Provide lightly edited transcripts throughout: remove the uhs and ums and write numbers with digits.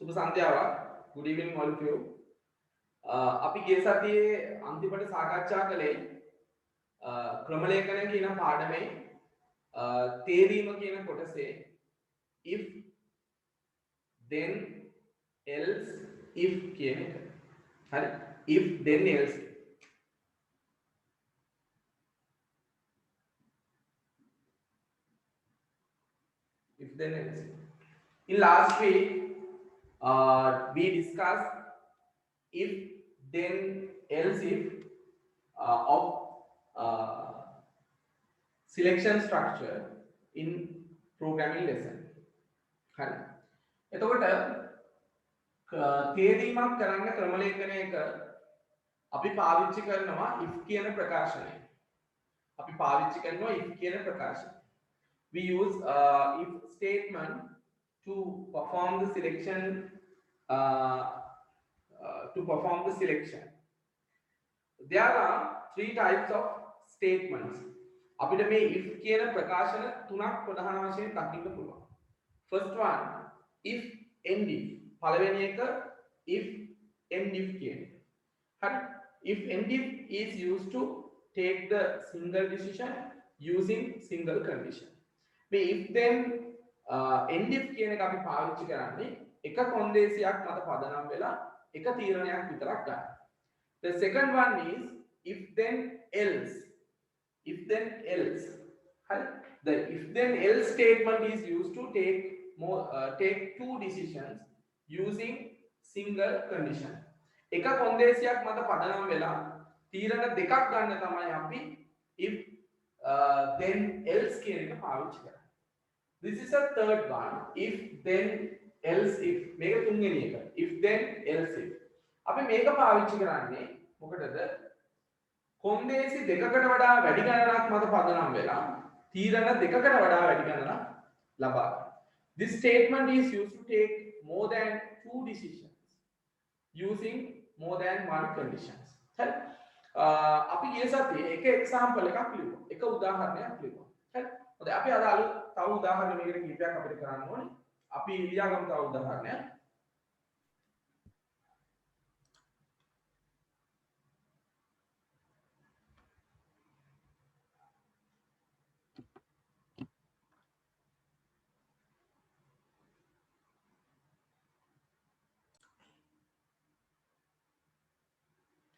සුබ සන්ධ්‍යාවක්. Good evening all of you. අපි ගිය සතියේ අන්තිමට සාකච්ඡා කළේ ක්‍රමලේඛන කියන පාඩමේ තේරීම කියන කොටසේ if then else if කියන එක. හරි. if then else. if then else. In last week we discussed if then else if of selection structure in programming lesson. හරි. එතකොට තේරීමක් කරන්න ක්‍රම ලේඛනයක අපි පාවිච්චි කරනවා if කියන ප්‍රකාශනය. අපි පාවිච්චි කරනවා if කියන ප්‍රකාශනය. We use if statement to perform the selection There are three types of statements. අපිට මේ if කියන ප්‍රකාශන තුනක් ප්‍රධාන වශයෙන් දකින්න පුළුවන්. First one if end if. පළවෙනි එක if end if කියන එක. හරි. If end if is used to take the single decision using single condition. මේ if then end if කියන එක අපි පාවිච්චි කරන්නේ එක කොන්දේසියක් මත පදනම් වෙලා එක තීරණයක් විතරක් ගන්න. The second one is if then else. If then else. The if then else statement is used to take two decisions using single condition. එක කොන්දේසියක් මත පදනම් වෙලා තීරණ දෙකක් ගන්න තමයි අපි if then else කියන එක පාවිච්චි කරන්නේ. This is a third one. If then else if. මේක තුන්වෙනි එක. If then else if. අපි මේක පාවිච්චි කරන්නේ මොකටද? කොන්දේසි දෙකකට වඩා වැඩි ගණනක් මත පදනම් වෙලා තීරණ දෙකකට වඩා වැඩි ගණනක් ලබා ගන්න. This statement is used to take more than two decisions using more than one conditions. හරි. අපි ගිය සතියේ එක එක්සැම්පල් එකක් ලියුවා. එක උදාහරණයක් ලියුවා. හරි. හොඳයි අපි අද තව උදාහරණ මේකට කීපයක් අපිට කරන්න ඕනේ. අපි ලියාගමු තව උදාහරණයක්.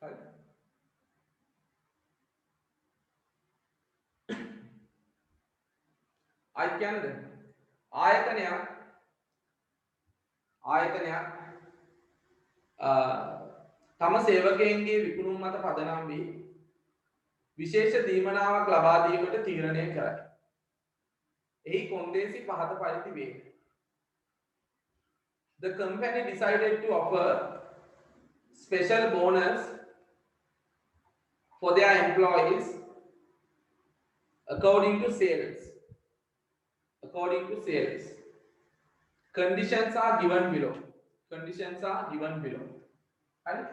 හරි. I කියන්නේ ආයතනයක් තම සේවකයන්ගේ විකුණුම් මත පදනම් වී විශේෂ දීමනාවක් ලබා දීමට තීරණය කරයි. එහි කොන්දේසි පහත පරිදි වේ. The company decided to offer special bonus for their employees according to sales. Conditions are given below. Right?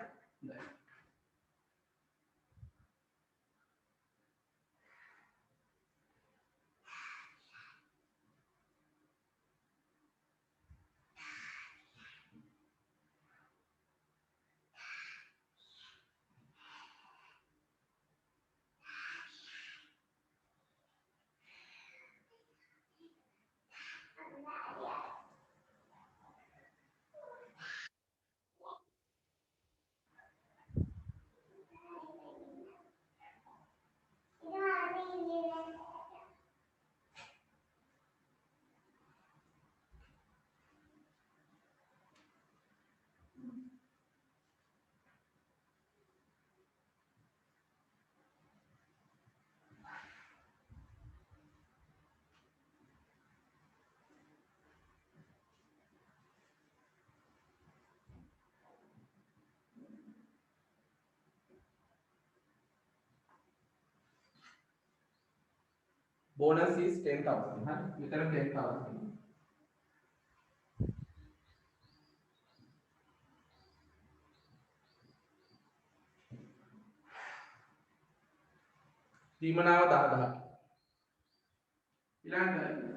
Bonus is 10,000. Huh? You can 10,000. දීමනාව 10000. ඊළඟට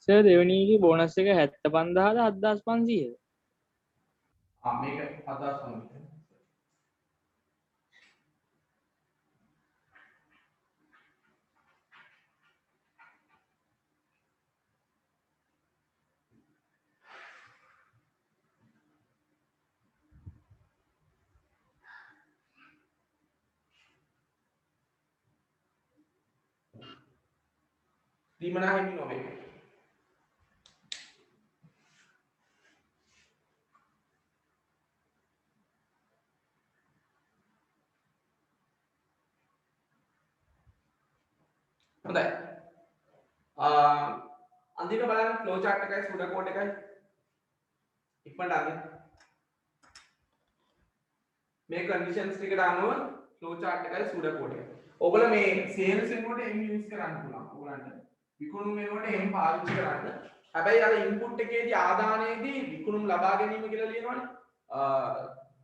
සර් දෙවෙනි එකේ බෝනස් එක 75000ද 7500ද? මේක අදහස් කරනවා. දීමනා හිමි නොවේ. හොඳයි. අන්තිමට බලන්න ෆ්ලෝ chart එකයි සුඩ කෝඩ් එකයි ඉක්මනට අරගෙන මේ කන්ඩිෂන්ස් ටිකට අනුව ෆ්ලෝ chart එකයි සුඩ කෝඩ් එක. ඔයගොල්ලෝ මේ සේල්ස් වෙනකොට M යූස් කරන්න පුළුවන්. ඔයගලන්ට විකුණුම් වෙනකොට M පාවිච්චි කරන්න. හැබැයි අර ඉන්පුට් එකේදී ආදානයේදී විකුණුම් ලබා ගැනීම කියලා ලියනවනේ.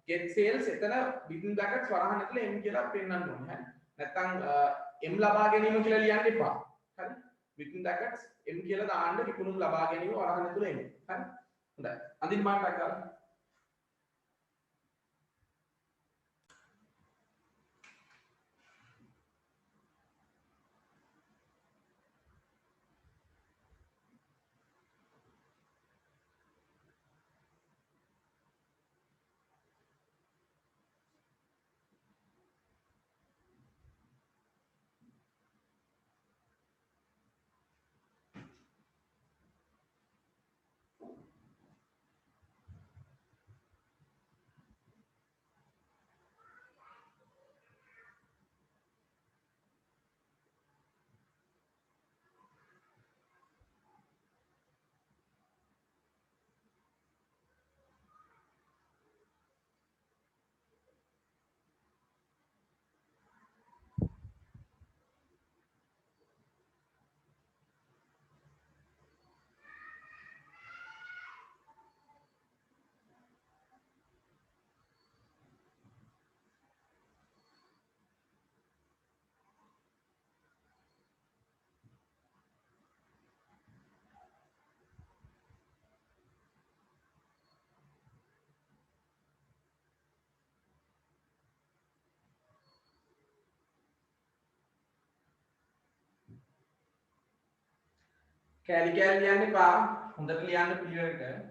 get sales එතන within brackets වරහන් ඇතුලේ M කියලා පෙන්නන්න ඕනේ. හරි. නැත්නම් M ලබා ගැනීම කියලා ලියන්න එපා. හරි. within brackets M කියලා දාන්න විකුණුම් ලබා ගැනීම වරහන් ඇතුලේ M. හරි. හොඳයි. අඳින්න මාර්ක් එකක් ගන්න. කැලි කැලි ලියන්න එපා. හොඳට ලියන්න පිළිවෙලට.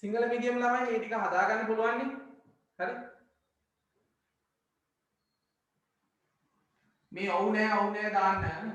සිංහල මීඩියම් ළමයි මේ ටික හදාගන්න පුළුවන් නේ. හරි. මේ ඔව් නෑ දාන්න.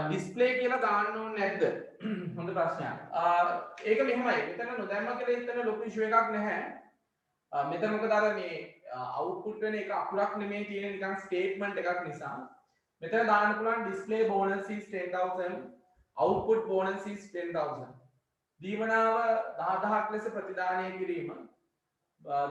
ඩිස්ප්ලේ කියලා දාන්න ඕනේ නැද්ද? හොඳ ප්‍රශ්නයක්. ඒක මෙහෙමයි. මෙතන නොදැම්ම කියලා හිතන ලොකු ඉෂුව එකක් නැහැ. මෙතන මොකද අර මේ අවුට්පුට් වෙන එක අකුරක් නෙමෙයි තියෙන නිකන් ස්ටේට්මන්ට් එකක් නිසා. මෙතන දාන්න පුළුවන් display bonus is 10000 output bonus is 10000. දීමනාව 10000ක් ලෙස ප්‍රතිදානය කිරීම.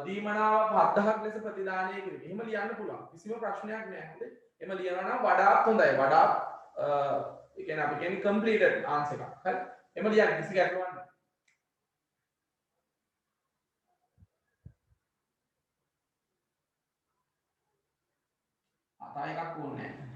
දීමනාව 7000ක් ලෙස ප්‍රතිදානය කිරීම. එහෙම ලියන්න පුළුවන්. කිසිම ප්‍රශ්නයක් නැහැ. හරිද? එහෙම ලියනවා නම් වඩාත් හොඳයි. වඩාත් ඒ කියන්නේ අපි කියන්නේ completed answer එකක්. හරි? එහෙම ලියන්න කිසි ගැටලුවක් නැහැ. තව එකක් ඕනේ නැහැ.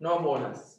No bonus.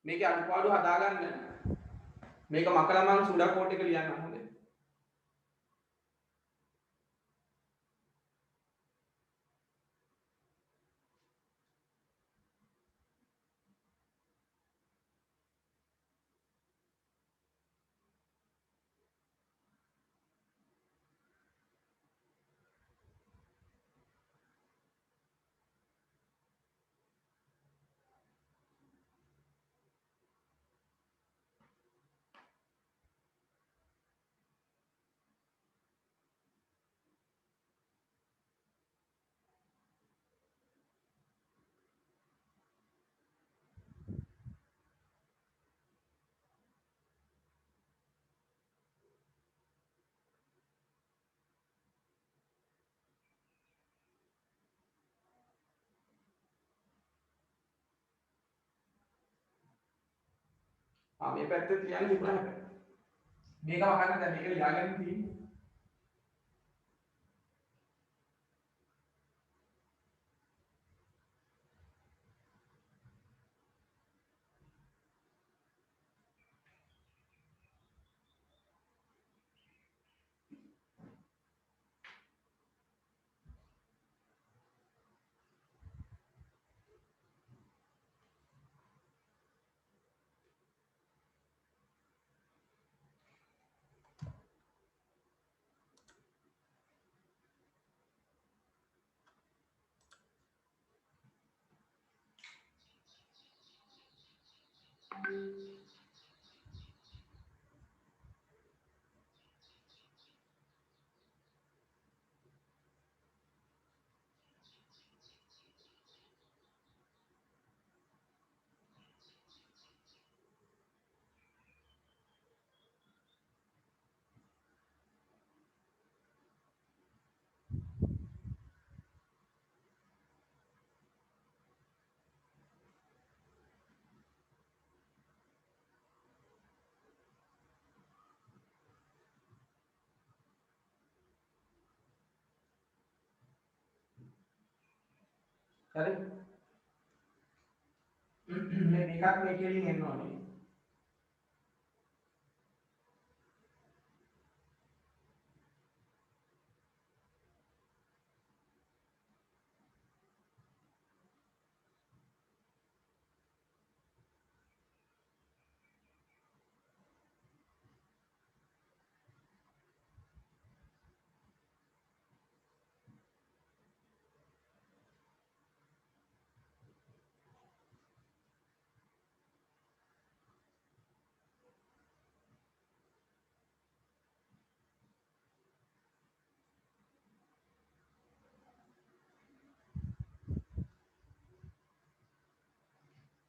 මේකේ අනුපාඩු හදාගන්න. මේක මකලා මම සුඩා කෝඩ් එක ලියන්නම් හොඳේ. මේ පැත්තේ තියන්න තිබුණා හැබැයි. මේක වහන්න දැන් මේක ලියාගෙන තියෙන්නේ. හරි. මේකත් මේකෙලින් එන්න ඕනේ.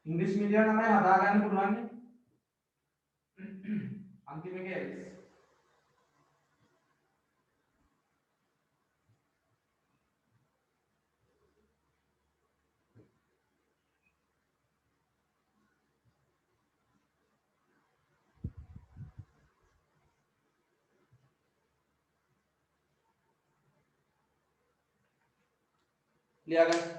ඉංග්‍රීසි මීඩියම් තමයි හදාගන්න පුළුවන් නේ. අන්තිම එක else. ලියාගන්න.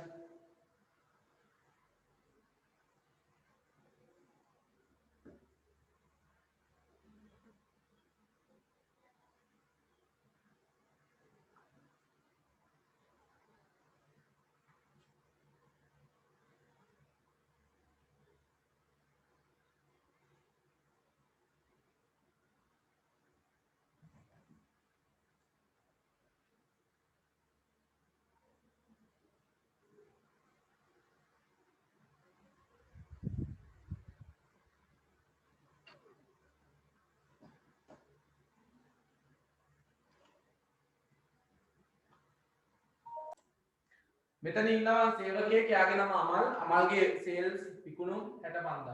මෙතන ඉන්නවා සේවකයෙක් යාගේ නම අමල්ගේ සේල්ස් විකුණුම් 65000.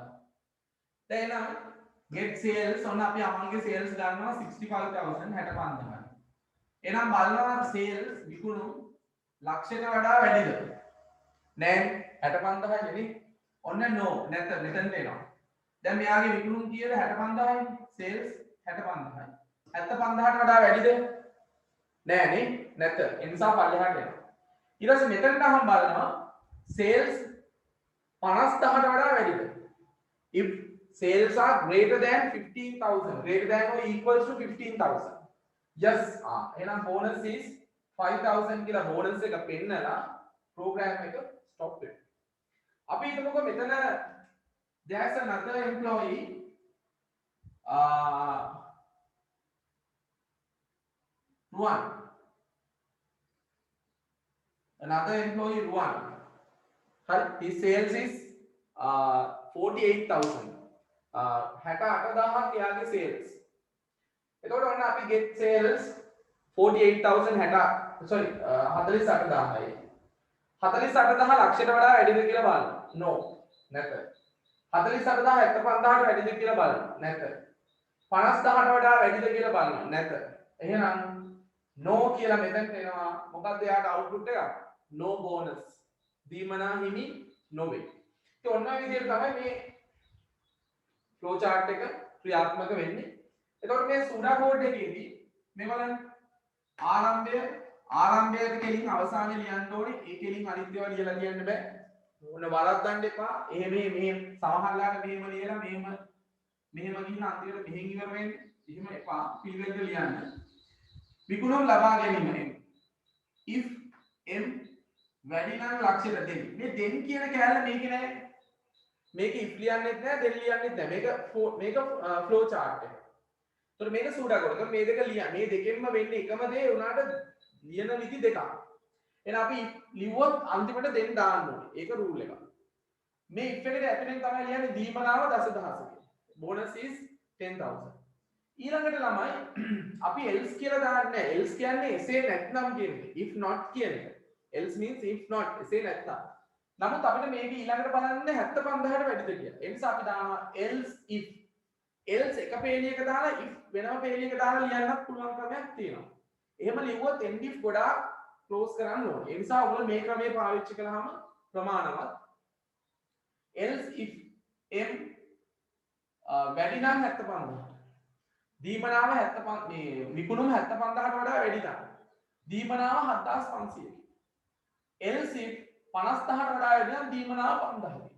දැන් එහෙනම් get sales ඔන්න අපි අමල්ගේ සේල්ස් ගන්නවා 65000 65000. එහෙනම් බලනවා සේල්ස් විකුණුම් ලක්ෂයට වඩා වැඩිද? නෑ 65000 නෙනේ. ඔන්න no නැත මෙතනට එනවා. දැන් මෙයාගේ විකුණුම් කීයද 65000යි සේල්ස් 65000යි. 75000ට වඩා වැඩිද? නෑ නේ නැත. ඒ නිසා පල්ලෙහාට එනවා. ඊට පස්සේ මෙතනට අහම් බලනවා sales 50000ට වඩා වැඩිද? if sales are greater than 15000 greater than or equals to 15000 yes එහෙනම් bonus is 5000 කියලා bonus එක පෙන්නලා program එක stop වෙනවා. අපි හිතමුකෝ මෙතන there's another employee Ruan. Another employee Ruan. His sales is 48,000. 68000ක් එයාගේ sales. එතකොට ඔන්න අපි get sales 48,000 sorry 48000යි. 48000 ලක්ෂයට වඩා වැඩිද කියලා බලන්න. no නැත. 48000 75000ට වැඩිද කියලා බලන්න. නැත. 50000ට වඩා වැඩිද කියලා බලන්න. නැත. එහෙනම් no කියලා මෙතනට එනවා. මොකද්ද එයාට output එක? no bonus. දීමනා හිමි නොවේ. ඉතින් ඔන්න ඔය විදිහට තමයි මේ flow chart එක ක්‍රියාත්මක වෙන්නේ. එතකොට මේ සුඩා කෝඩ් එකේදී මේ බලන්න ආරම්භයට කෙලින් අවසානයේ ලියන්න ඕනේ. ඒ කෙලින් අනිත් ඒවා ලියලා ලියන්න බෑ. ඕන වරද්දන්න එපා. එහෙම සමහරලාට මෙහෙම ලියලා මෙහෙම ගිහින් අන්තිමට මෙහෙන් ඉවර වෙන්නේ. එහෙම එපා. පිළිවෙලට ලියන්න. විකුණුම් ලබා ගැනීම if m වැඩි නම් ලක්ෂයට දෙන්න. මේ දෙන්න කියන කැලේ මේකේ නෑ. මේක if ලියන්නෙත් නෑ දෙන්න ලියන්නෙත් නෑ. මේක flow chart එක. ඒතර මේක සූඩා කොට. මේ දෙක ලියන්න. මේ දෙකෙන්ම වෙන්නේ එකම දේ උනාට ලියන විදි දෙකක්. එහෙනම් අපි ලිව්වොත් අන්තිමට දෙන්න දාන්න ඕනේ. ඒක රූල් එකක්. මේ if එකට ඇතුලෙන් තමයි ලියන්නේ දීමනාව දසදහසක. bonus is 10000. ඊළඟට ළමයි අපි else කියලා දාන්නේ. else කියන්නේ එසේ නැත්නම් කියන්නේ. if not කියන්නේ. else means if not එසේ නැත්නම්. නමුත් අපිට මේක ඊළඟට බලන්න 75000ට වැඩිද කියලා. ඒ නිසා අපි දානවා else if. else එක පේලියක දාලා if වෙනම පේලියක දාලා ලියන්නත් පුළුවන් ක්‍රමයක් තියෙනවා. එහෙම ලිව්වොත් end if ගොඩාක් ක්ලෝස් කරන්න ඕනේ. ඒ නිසා ඔයගොල්ලෝ මේ ක්‍රමය පාවිච්චි කළාම ප්‍රමාණවත්. else if m වැඩි නම් 75000. දීමනාව 75 මේ විකුණුම 75000ට වඩා වැඩි නම් දීමනාව 7500. else if 50000ට වඩා වැඩි නම් දීමනාව 5000.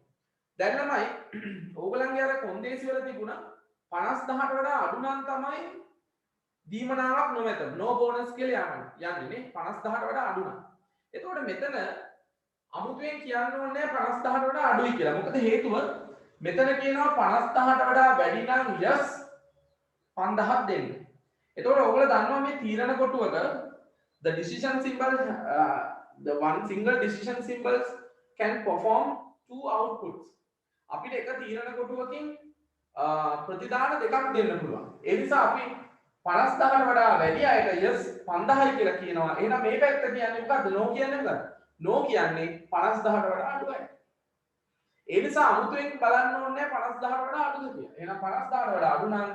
දැන් ළමයි ඕගලන්ගේ අර කොන්දේසි වල තිබුණා 50000ට වඩා අඩු නම් තමයි දීමනාවක් නොමැත. no bonus කියලා යන්නේ නේ 50000ට වඩා අඩු නම්. එතකොට මෙතන අමුතුවෙන් කියන්න ඕනේ 50000ට වඩා අඩුයි කියලා. මොකද හේතුව මෙතන කියනවා 50000ට වඩා වැඩි නම් yes 5000ක් දෙන්න. එතකොට ඔයගොල්ලෝ දන්නවා මේ තීරණ කොටුවක the decision symbol the one single decision symbols can perform two outputs. අපිට එක තීරණ කොටුවකින් ප්‍රතිදාන දෙකක් දෙන්න පුළුවන්. ඒ නිසා අපි 50000ට වඩා වැඩි අයට yes 5000යි කියලා කියනවා. එහෙනම් මේ පැත්ත කියන්නේ මොකද්ද? no කියන්නේ මොකද්ද? no කියන්නේ 50000ට වඩා අඩු අය. ඒ නිසා අමුතුවෙන් බලන්න ඕනේ 50000ට වඩා අඩුද කියලා. එහෙනම් 50000ට වඩා අඩු නම්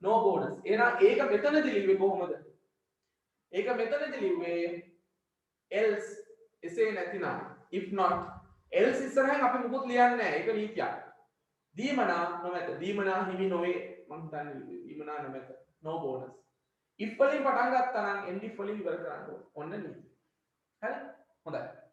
no bonus. එහෙනම් ඒක මෙතනදී ලිව්වේ කොහොමද? ඒක මෙතනදී ලිව්වේ else එසේ නැතිනම් if not else ඉස්සරහින් අපි මුකුත් ලියන්නේ නැහැ. ඒක නීතියක්. දීමනා නොමැත. දීමනා හිමි නොවේ. මම හිතන්නේ දීමනා නොමැත. no bonus. if වලින් පටන් ගත්තා නම් end if වලින් ඉවර කරන්න ඕනේ. ඔන්න නීතිය. හරි? හොඳයි.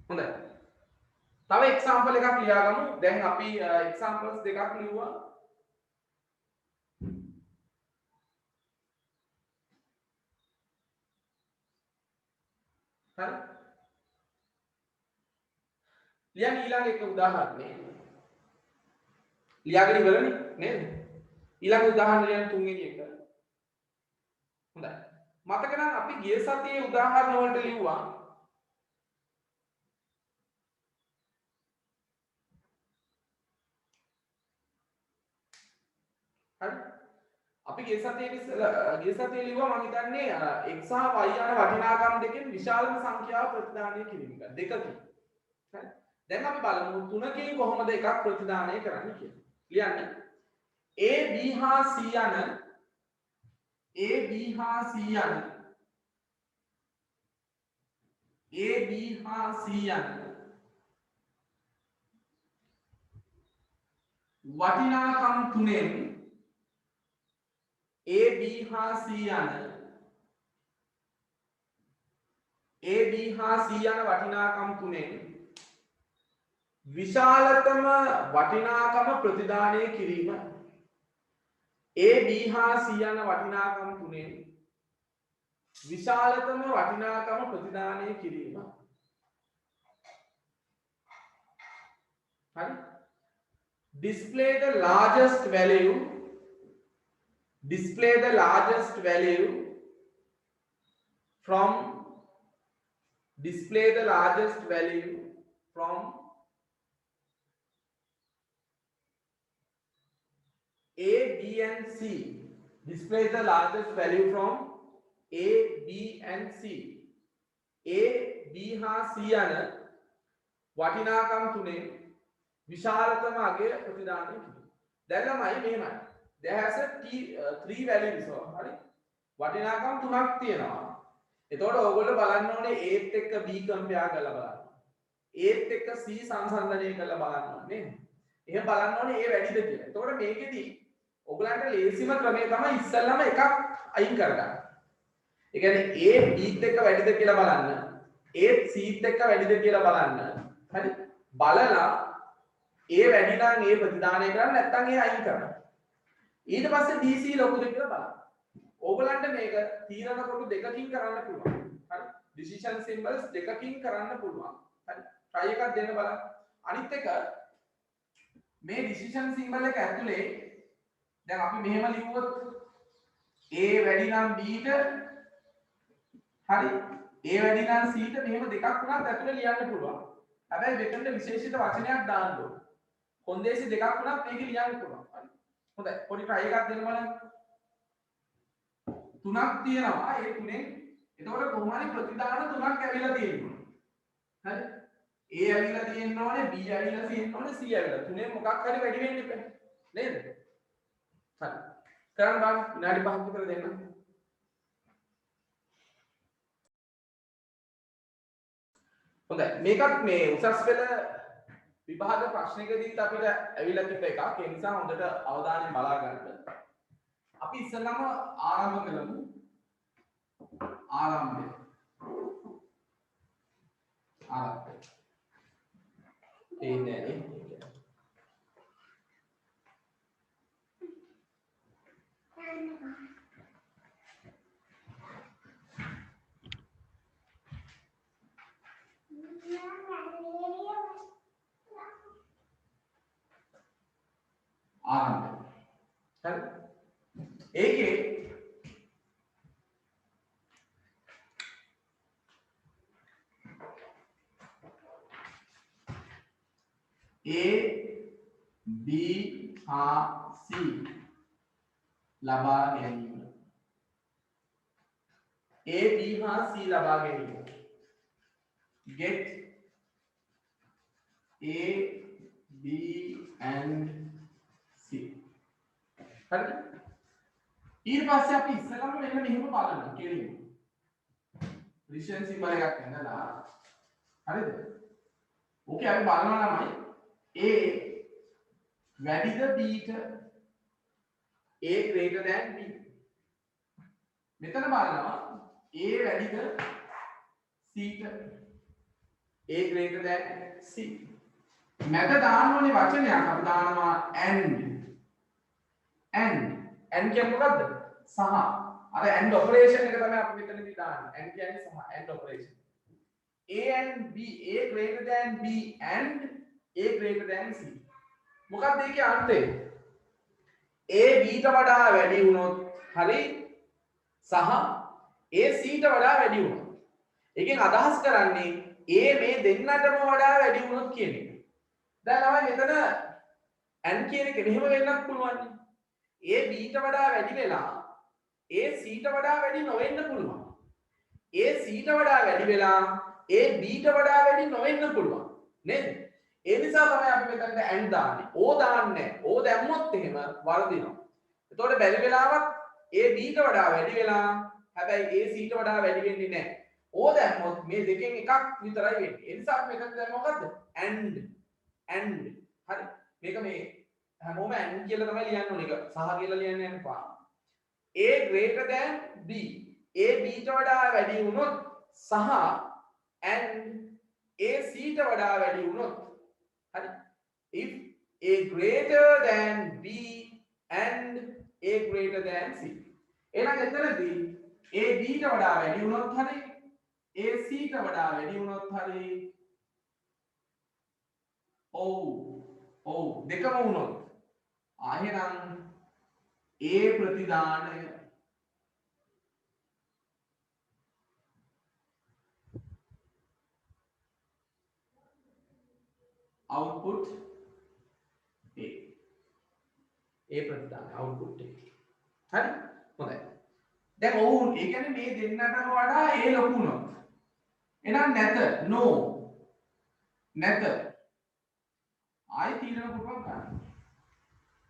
හොඳයි. තව එක්සැම්පල් එකක් ලියාගමු. දැන් අපි එක්සැම්පල්ස් දෙකක් ලියුවා. හරි. ලියන්න ඊළඟ එක උදාහරණේ. ලියාගෙන ඉවරනේ නේද? ඊළඟ උදාහරණ ලියන්න තුන්වෙනි එක. හොඳයි. මතක නම් අපි ගිය සතියේ උදාහරණ වලට ලිව්වා හරි අපි ගිය සතියේ ලිව්වා මම හිතන්නේ x සහ y යන වටිනාකම් දෙකෙන් විශාලම සංඛ්‍යාව ප්‍රතිදානය කිරීම එක දෙකකින් හරි දැන් අපි බලමු තුනකින් කොහොමද එකක් ප්‍රතිදානය කරන්නේ කියලා ලියන්න a b හා c යන වටිනාකම් තුනෙන් A B හා C යන වටිනාකම් තුනෙන් විශාලතම වටිනාකම ප්‍රතිදානය කිරීම A B හා C යන වටිනාකම් තුනෙන් විශාලතම වටිනාකම ප්‍රතිදානය කිරීම හරි display the largest value from A, B and C. Display the largest value from A, B and C. A, B හා C යන වටිනාකම් තුනේ විශාලතම අගය ප්‍රතිදානය කිරීම. දැන් ළමයි මෙහෙමයි. There has a three values හරි. වටිනාකම් තුනක් තියෙනවා. එතකොට ඕගොල්ලෝ බලන්න ඕනේ A ත් එක්ක B කම්පෙයාර් කරලා බලන්න. A ත් එක්ක C සංසන්දනය කරලා බලන්න ඕනේ නේද? එහෙම බලන්න ඕනේ A වැඩිද කියලා. එතකොට මේකෙදි ඔයගලන්ට ලේසිම ක්‍රමය තමයි ඉස්සෙල්ලාම එකක් අයින් කරගන්න. ඒ කියන්නේ A B ත් එක්ක වැඩිද කියලා බලන්න. A C ත් එක්ක වැඩිද කියලා බලන්න. හරි? බලලා A වැඩි නම් A ප්‍රතිදානය කරන්න නැත්නම් A අයින් කරන්න. ඊට පස්සේ DC ලොකුද කියලා බලන්න. ඕගලන්ට මේක තීරණ කොට දෙකකින් කරන්න පුළුවන්. හරි? decision symbols දෙකකින් කරන්න පුළුවන්. හරි? try එකක් දෙන්න බලන්න. අනිත් එක මේ decision symbol එක ඇතුලේ දැන් අපි මෙහෙම ලිව්වොත් A වැඩි නම් B ට හරි? A වැඩි නම් C ට මෙහෙම දෙකක් වුණත් ඇතුලේ ලියන්න පුළුවන්. හැබැයි මෙතන විශේෂිත වචනයක් දාන්න ඕනේ. කොන්දේසි දෙකක් වුණත් මේක ලියන්න පුළුවන්. හරි? හොඳයි. පොඩි try එකක් දෙන්න බලන්න. තුනක් තියෙනවා. ඒ තුනෙන් එතකොට කොහොම හරි ප්‍රතිදාන තුනක් ඇවිල්ලා තියෙනවා. හරි? A ඇවිල්ලා තියෙන්න ඕනේ, B ඇවිල්ලා තියෙන්න ඕනේ, C ඇවිල්ලා. තුනෙන් මොකක් හරි වැඩි වෙන්න ඉපේ. නේද? හරි. කරන්න බලන්න විනාඩි 5ක් විතර දෙන්න. හොඳයි. මේකත් මේ උසස් පෙළ විභාග ප්‍රශ්නයකදීත් අපිට ඇවිල්ලා තිබ්බ එකක්. ඒ නිසා හොඳට අවධානයෙන් බලා ගන්න. අපි ඉස්සෙල්ලාම ආරම්භ කරමු. ආරම්භය. තේන්නේ නේ. ආරම්භය. හරි. ඒකේ A B හා C ලබා ගැනීම. A B හා C ලබා ගැනීම. Get A B and C. හරිද? ඊට පස්සේ අපි ඉස්සෙල්ලාම මෙන්න මෙහෙම බලනවා කෙලින්ම. රිෂන් සිම්බල් එකක් ඇඳලා හරිද? ඕකේ අපි බලනවා ළමයි A වැඩිද B ට A greater than B. මෙතන බලනවා A වැඩිද C ට A greater than C. මැද දාන්න ඕනේ වචනයක් අපි දානවා and කියන්නේ මොකද්ද? සහ. අර and operation එක තමයි අපි මෙතනදී දාන්නේ. and කියන්නේ සහ and operation. A and B, A greater than B and A greater than C. මොකක්ද ඒකේ අර්ථය? A B ට වඩා වැඩි වුණොත් හරි සහ A C ට වඩා වැඩි වුණොත්. ඒකෙන් අදහස් කරන්නේ A මේ දෙන්නටම වඩා වැඩි වුණොත් කියන එක. දැන් අපි මෙතන and කියන එක මෙහෙම වෙන්නත් පුළුවන්. A B ට වඩා වැඩි වෙලා A C ට වඩා වැඩි නොවෙන්න පුළුවන්. A C ට වඩා වැඩි වෙලා A B ට වඩා වැඩි නොවෙන්න පුළුවන්. නේද? ඒ නිසා තමයි අපි මෙතනට and දාන්නේ. O දාන්නේ. O දැම්මොත් එහෙම වර්ධිනවා. එතකොට බැරි වෙලාවත් A B ට වඩා වැඩි වෙලා හැබැයි A C ට වඩා වැඩි වෙන්නේ නැහැ. O දැම්මොත් මේ දෙකෙන් එකක් විතරයි වෙන්නේ. ඒ නිසා අපි මෙතන දැන් මොකද්ද? and. හරි. මේක මේ හැමෝම and කියලා තමයි ලියන්න ඕනේ. ඒක සහ කියලා ලියන්න යන්න එපා. A greater than B. A B ට වඩා වැඩි වුණොත් සහ and A C ට වඩා වැඩි වුණොත් හරි. if A greater than B and A greater than C. එහෙනම් එතනදී A B ට වඩා වැඩි වුණොත් හරි A C ට වඩා වැඩි වුණොත් හරි ඔව් දෙකම වුණොත් ආයෙනම් A ප්‍රතිදානය output A ප්‍රතිදානය output A. හරි? හොඳයි. දැන් ඔවුන් ඒ කියන්නේ මේ දෙන්නටම වඩා A ලොකු වුණොත් එහෙනම් නැත නැත ආයි තීරණ පුරුවක් ගන්න.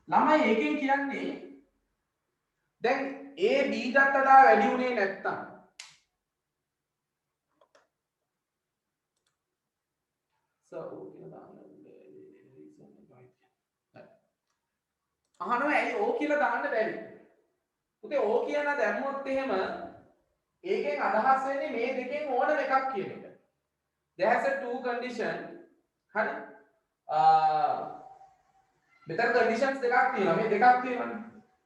ළමයි ඒකෙන් කියන්නේ දැන් A B ටත් වඩා වැඩි උනේ නැත්තම් අහනවා ඇයි O කියලා දාන්න බැරි? පුතේ O කියන දැම්මොත් එහෙම ඒකෙන් අදහස් වෙන්නේ මේ දෙකෙන් ඕනම එකක් කියන එක. There has a two condition. හරි? මෙතන conditions දෙකක් තියෙනවා. මේ දෙකක් තියෙනවානේ.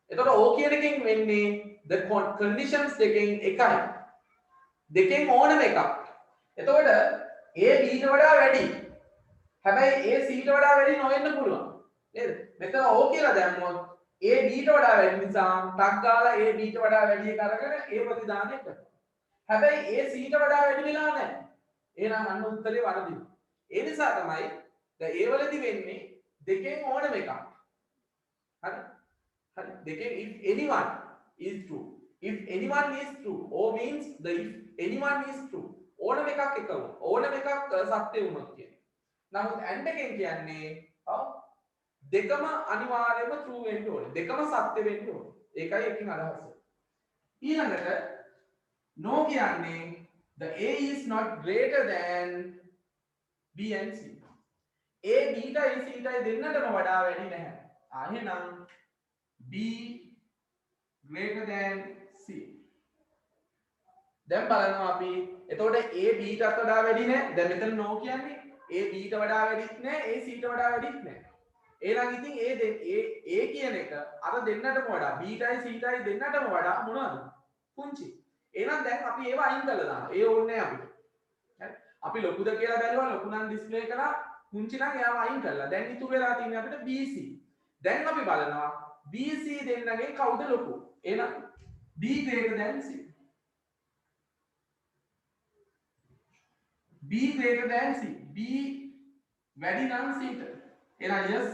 එතකොට O කියන එකෙන් වෙන්නේ the conditions දෙකෙන් එකයි. දෙකෙන් ඕනම එකක්. එතකොට A B ට වඩා වැඩි. හැබැයි A C ට වඩා වැඩි නොවෙන්න පුළුවන්. නේද? මෙතන O කියලා දැම්මොත් A B ට වඩා වැඩි නිසා ටක් ගාලා A B ට වඩා වැඩි එක අරගෙන A ප්‍රතිදානය කරනවා. හැබැයි A C ට වඩා වැඩි වෙලා නැහැ. එහෙනම් අන්න උත්තරේ වරදිනවා. ඒ නිසා තමයි දැන් A වලදී වෙන්නේ දෙකෙන් ඕනම එකක්. හරි? දෙකෙන් if anyone is true. If anyone is true, O means the if anyone is true. ඕනම එකක් එක වුණා. ඕනම එකක් සත්‍ය වුණොත් කියන්නේ. නමුත් and එකෙන් කියන්නේ දෙකම අනිවාර්යයෙන්ම true වෙන්න ඕනේ. දෙකම සත්‍ය වෙන්න ඕනේ. ඒකයි එකකින් අදහස. ඊළඟට no කියන්නේ the A is not greater than B and C. A බීටයි Cටයි දෙන්නටම වඩා වැඩි නැහැ. එහෙනම් B greater than C. දැන් බලනවා අපි එතකොට A බීටත් වඩා වැඩි නෑ. දැන් මෙතන no කියන්නේ A බීට වඩා වැඩිත් නෑ, A Cට වඩා වැඩිත් නෑ. එහෙනම් ඉතින් A කියන එක අර දෙන්නටම වඩා බීටයි Cටයි දෙන්නටම වඩා මොනවද? පුංචි. එහෙනම් දැන් අපි ඒව අයින් කරලා දානවා. ඒ ඕනේ නෑ අපිට. හරි. අපි ලොකුද කියලා බැලුවා, ලොකු නම් ඩිස්ප්ලේ කරා, පුංචි නම් එයාව අයින් කරලා. දැන් ඉතුරු වෙලා තියෙන්නේ අපිට BC. දැන් අපි බලනවා BC දෙන්නගෙන් කවුද ලොකු? එහෙනම් B greater than C. B greater than C. B වැඩි නම් Cට. එහෙනම් yes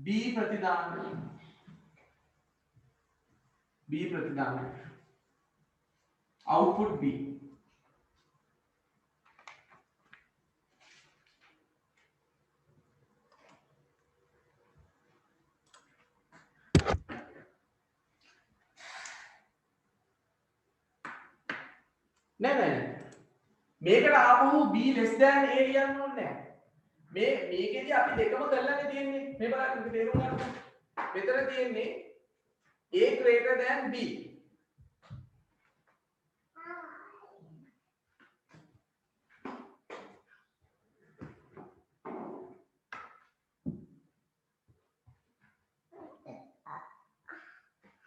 B ප්‍රතිදාන. B ප්‍රතිදාන. Output B. නෑ මේකට ආපහු B less than A ලියන්න ඕනේ නෑ. මේකෙදි අපි දෙකම කරලානේ තියෙන්නේ. මේ බලන්න මේක තේරුම් ගන්න. මෙතන තියෙන්නේ A greater than B.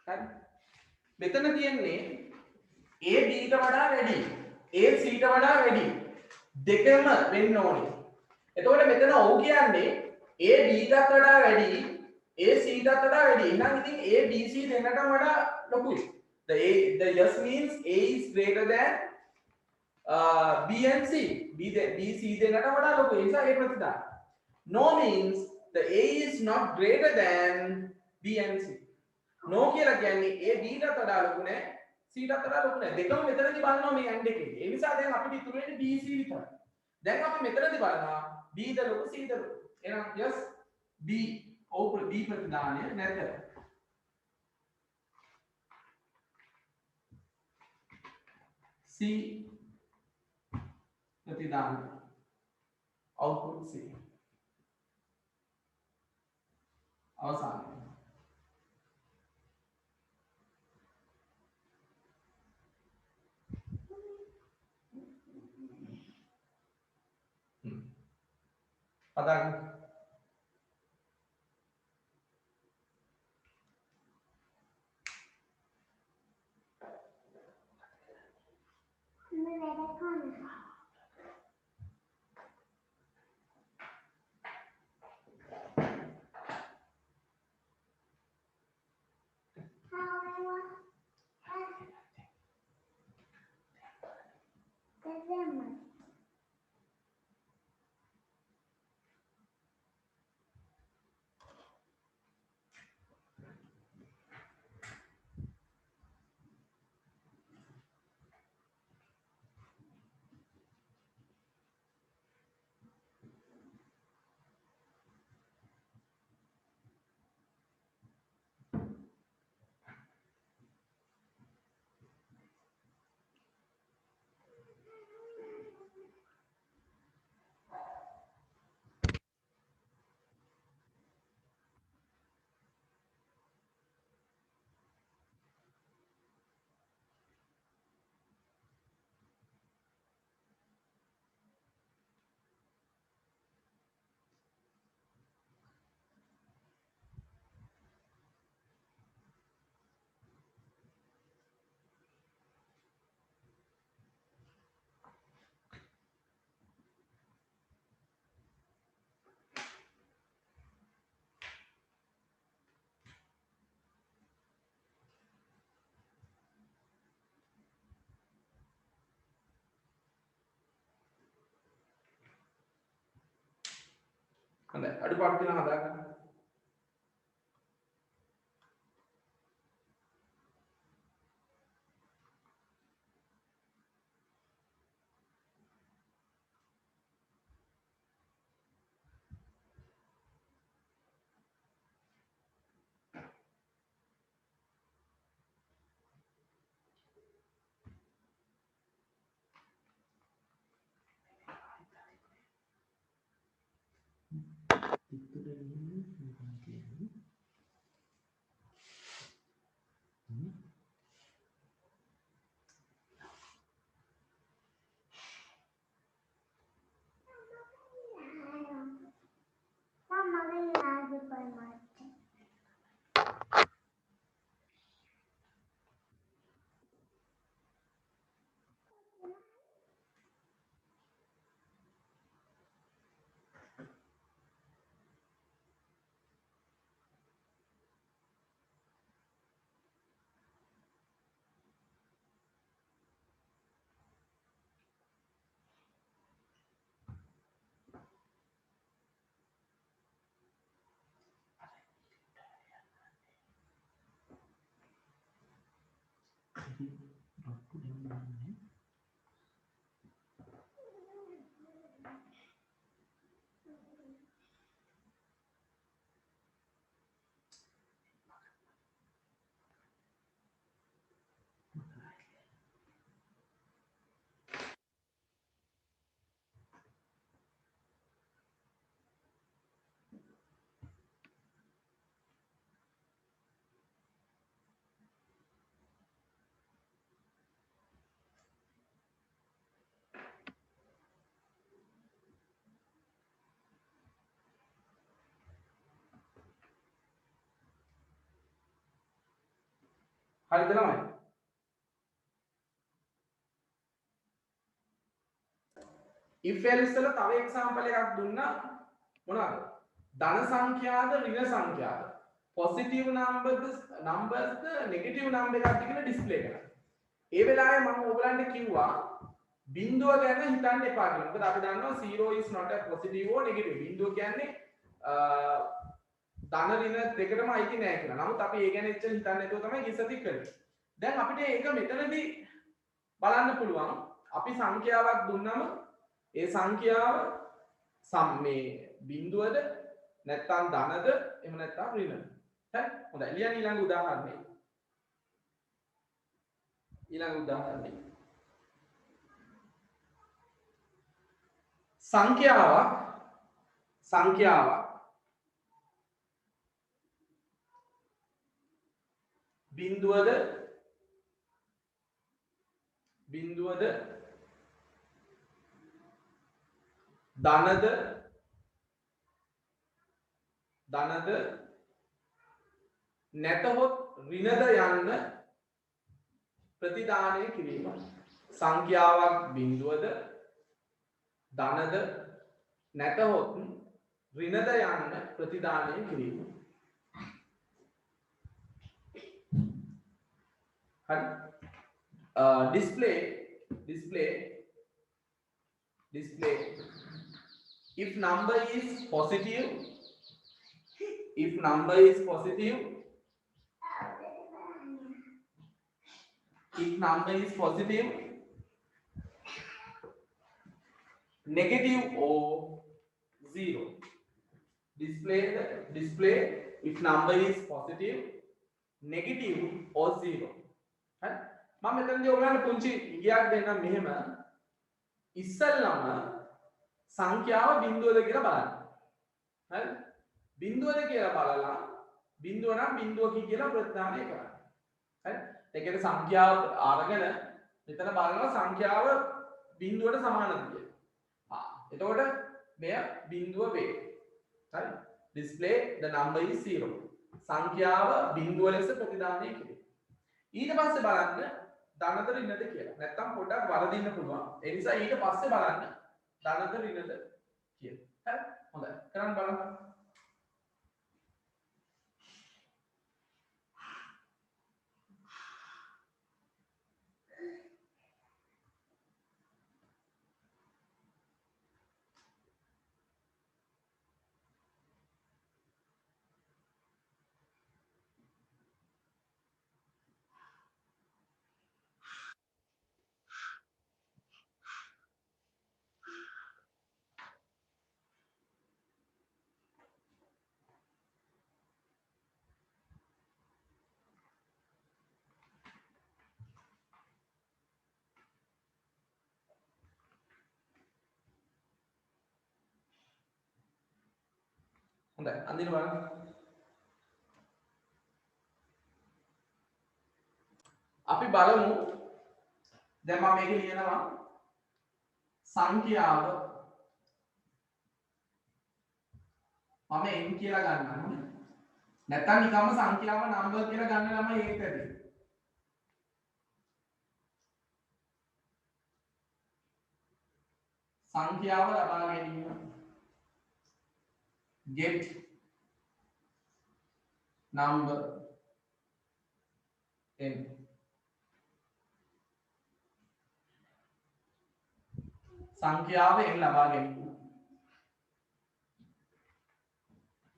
හරි. මෙතන තියෙන්නේ A B ට වඩා වැඩි, A C ට වඩා වැඩි. දෙකම වෙන්න ඕනේ. එතකොට මෙතන ඔව් කියන්නේ A B ටත් වඩා වැඩි, A C ටත් වඩා වැඩි. එහෙනම් ඉතින් A B C දෙන්නටම වඩා ලොකුයි. The yes means A is greater than B and C. B C දෙන්නටම වඩා ලොකුයි. ඒ නිසා A ප්‍රතිදාන. No means the A is not greater than B and C. No කියලා කියන්නේ A B ටත් වඩා ලොකු නෑ, C ටත් වඩා ලොකු නෑ. දෙකම මෙතනදී බලනවා මේ AND එකේ. ඒ නිසා දැන් අපිට ඉතුරු වෙන්නේ B C විතරයි. දැන් අපි මෙතනදී බලනවා B ද ලොකු C ද ලොකු. එහෙනම් yes B ඔව් B ප්‍රතිදානය නැත. C ප්‍රතිදාන. output C. අවසානයි. පදාගන්න. හොඳයි අඩුපාඩු තියෙනවා හදාගන්න. හරිද ළමයි? if else වල තව එක්සැම්පල් එකක් දුන්නා මොනවාද? ධන සංඛ්‍යාද ඍණ සංඛ්‍යාද? positive numbers negative number එකක් කියලා ඩිස්ප්ලේ කරන්න. ඒ වෙලාවේ මම ඔයගලන්ට කිව්වා බිංදුව ගැන හිතන්න එපා කියලා. මොකද අපි දන්නවා 0 is not a positive or negative. බිංදුව කියන්නේ ධන ඍණ දෙකටම අයිති නෑ කියලා. නමුත් අපි ඒ ගැන එච්චර හිතන්නේ නැතුව තමයි කිස්සති කරන්නේ. දැන් අපිට ඒක මෙතනදී බලන්න පුළුවන්. අපි සංඛ්‍යාවක් දුන්නම ඒ සංඛ්‍යාව මේ බිංදුවද නැත්නම් ධනද එහෙම නැත්නම් ඍණද. හරි? හොඳයි. ලියන්න ඊළඟ උදාහරණය. ඊළඟ උදාහරණය. සංඛ්‍යාවක් බිංදුවද ධනද නැතහොත් ඍණද යන්න ප්‍රතිදානය කිරීම. සංඛ්‍යාවක් බිංදුවද ධනද නැතහොත් ඍණද යන්න ප්‍රතිදානය කිරීම. හරි. display if number is positive negative or zero. Display if number is positive negative or zero. හරි. මම මෙතනදී ඔයගලන්ට පුංචි ඉගියක් දෙන්නම් මෙහෙම. ඉස්සල්ලාම සංඛ්‍යාව බිංදුවද කියලා බලන්න. හරි. බිංදුවද කියලා බලලා බිංදුව නම් බිංදුව කියලා ප්‍රතිදානය කරන්න. හරි. ඒකේ සංඛ්‍යාව අරගෙන මෙතන බලනවා සංඛ්‍යාව බිංදුවට සමානද කියලා. එතකොට මෙය බිංදුව වේ. හරි. display the number is 0. සංඛ්‍යාව බිංදුව ලෙස ප්‍රතිදානය කිරීම. ඊට පස්සේ බලන්න ධනද ඍණද කියලා. නැත්තම් පොඩ්ඩක් වරදින්න පුළුවන්. ඒ නිසා ඊට පස්සේ බලන්න ධනද ඍණද කියලා. හරි. හොඳයි. කරන්න බලන්න. හොඳයි. අන්තිම බලන්න. අපි බලමු දැන් මම මේක ලියනවා සංඛ්‍යාව මම n කියලා ගන්නවා. නැත්නම් නිකම්ම සංඛ්‍යාව නම්බර් කියලා ගන්න ළමයි ඒකද? සංඛ්‍යාව ලබා ගැනීම get number n. සංඛ්‍යාව n ලබා ගැනීම.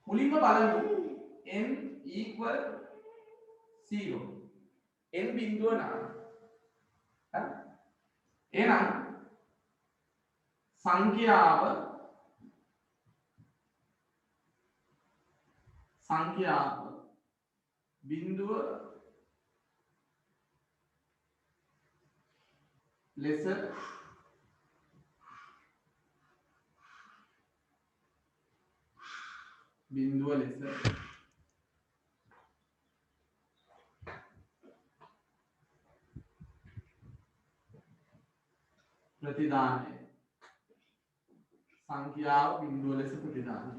මුලින්ම බලමු n equal 0. n බිංදුව නම් හරි එහෙනම් සංඛ්‍යාව බිඳුව ලෙස ප්‍රතිදානය සංඛ්‍යාව බිඳුව ලෙස ප්‍රතිදානය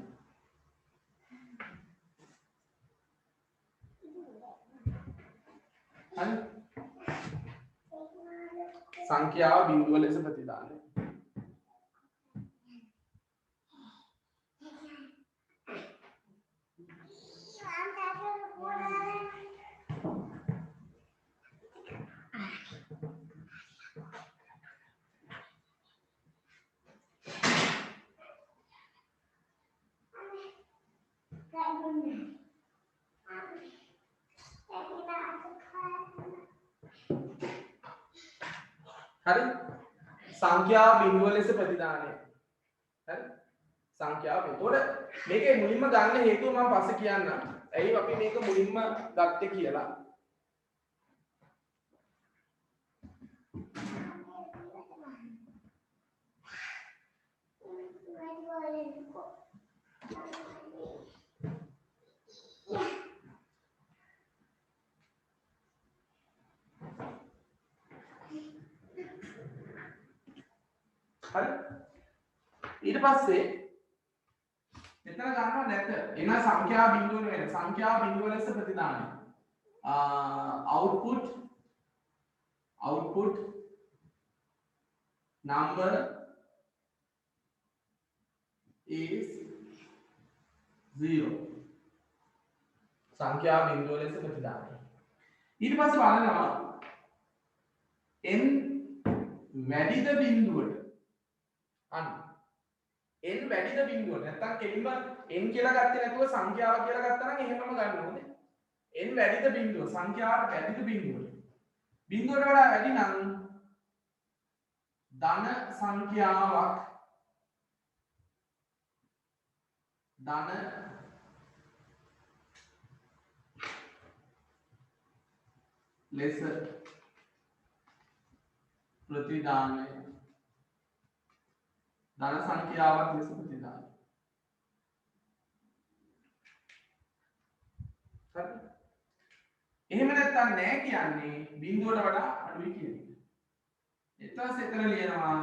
හරි සංඛ්‍යාව බිඳුව ලෙස ප්‍රතිදානය හරි සංඛ්‍යාව බිඳුව ලෙස ප්‍රතිදානය හරි සංඛ්‍යාව එතකොට මේකේ මුලින්ම ගන්න හේතුව මම පස්සේ කියන්නම් ඇයි අපි මේක මුලින්ම ගත්තේ කියලා හරි ඊට පස්සේ මෙතන ගන්නවා නැත එන සංඛ්‍යා බිඳුව නෙවෙයි සංඛ්‍යා බිඳුව ලෙස ප්‍රතිදානය output number is 0 සංඛ්‍යා බිඳුව ලෙස ප්‍රතිදානය ඊට පස්සේ බලනවා n වැඩිද බිඳුවට අන්න n වැඩිද බිඳුවට නැත්තම් කෙලින්ම n කියලා ගත්තේ නැතුව සංඛ්‍යාව කියලා ගත්තා නම් එහෙමම ගන්න ඕනේ n වැඩිද බිඳුව සංඛ්‍යාව වැඩිද බිඳුවට බිඳුවට වඩා වැඩි නම් ධන සංඛ්‍යාවක් ධන ලෙස ප්‍රතිදානය ධන සංඛ්‍යාවක් ලෙස ප්‍රතිදානය හරි එහෙම නැත්නම් නෑ කියන්නේ බිඳුවට වඩා අඩුයි කියන එක. ඊට පස්සේ එතන ලියනවා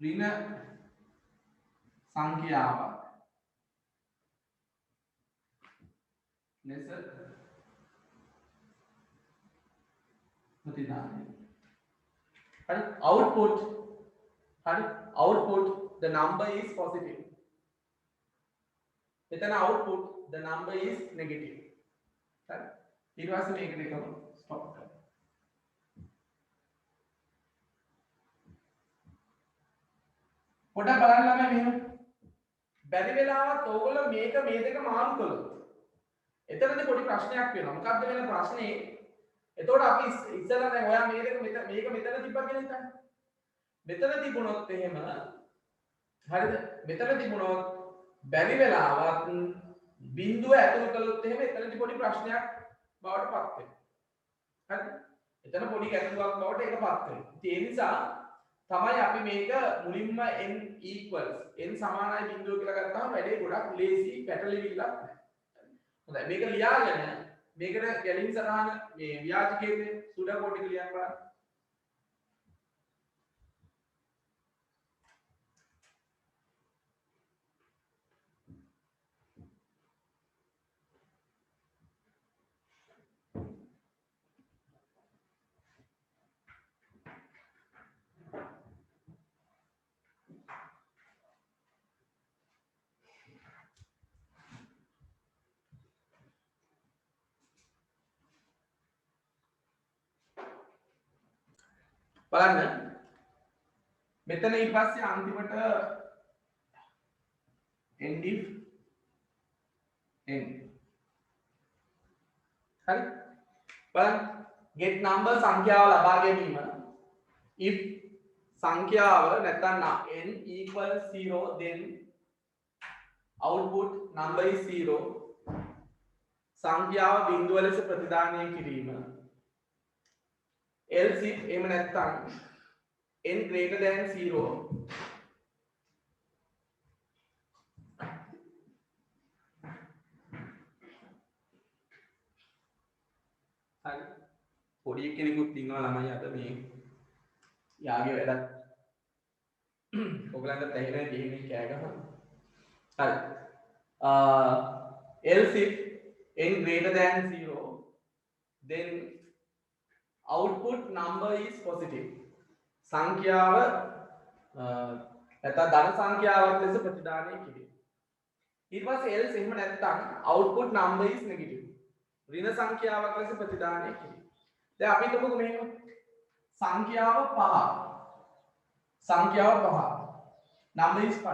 ඍණ සංඛ්‍යාවක් ලෙස ප්‍රතිදානය හරි output the number is positive එතන output the number is negative හරි ඊට පස්සේ මේකට එකම stop කරනවා පොඩ්ඩක් බලන්න ළමයි මෙහෙම බැරි වෙලාවත් ඕගොල්ලෝ මේක මේ දෙක මාරු කළොත් එතනදී පොඩි ප්‍රශ්නයක් වෙනවා මොකක්ද වෙන ප්‍රශ්නේ එතකොට අපි ඉස්සෙල්ලා දැන් ඔයා මේ දෙක මේක මෙතන තිබ්බා කියලා හිතන්න මෙතන තිබුණොත් එහෙම හරිද මෙතන තිබුණොත් බැරි වෙලාවත් බිඳුව ඇතුල් කළොත් එහෙම එතනදී පොඩි ප්‍රශ්නයක් බවට පත් වෙනවා හරිද එතන පොඩි ගැටලුවක් බවට ඒකපත් වෙනවා ඒ නිසා තමයි අපි මේක මුලින්ම n equals n සමානයි බිඳුව කියලා ගත්තාම වැඩේ ගොඩක් ලේසි පැටලිවිල්ලක් නැහැ හොඳයි මේක ලියාගෙන මේකට ගැලීම් සටහන මේ ව්‍යාජකයේ සුඩකෝටි ලියන්න බලන්න බලන්න මෙතන ඊට පස්සේ අන්තිමට end if n හරි බලන්න get number සංඛ්‍යාව ලබා ගැනීම if සංඛ්‍යාව නැත්නම් n equals 0 then output number is 0 සංඛ්‍යාව බිංදුව ලෙස ප්‍රතිදානය කිරීම else if එහෙම නැත්නම් n greater than 0 හරි පොඩි කෙනෙකුත් ඉන්නවා ළමයි අද මේ යාගේ වැඩක් ඔයගලන්ට තේරෙන්නේ දෙහිනේ කෑ ගහන හරි else if n greater than 0 then output number is positive සංඛ්‍යාව නැත්නම් ධන සංඛ්‍යාවක් ලෙස ප්‍රතිදානය කිරීම ඊට පස්සේ else එහෙම නැත්නම් output number is negative ඍණ සංඛ්‍යාවක් ලෙස ප්‍රතිදානය කිරීම දැන් අපි හිතමුකෝ මෙහෙම සංඛ්‍යාව 5 number is 5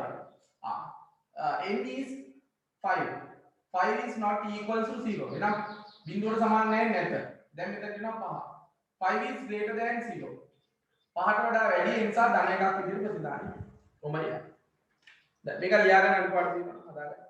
n is 5 is not equal to 0 එහෙනම් බිංදුවට සමාන නැහැ නැත දැන් මෙතන තියෙනවා 5 is greater than 0 5ට වඩා වැඩි ඒ නිසා ධන එකක් විදිහට ප්‍රතිදානය කොහොමද දැන් මේක ලියාගෙන අනිත් පාඩම තියෙනවා හදාගන්න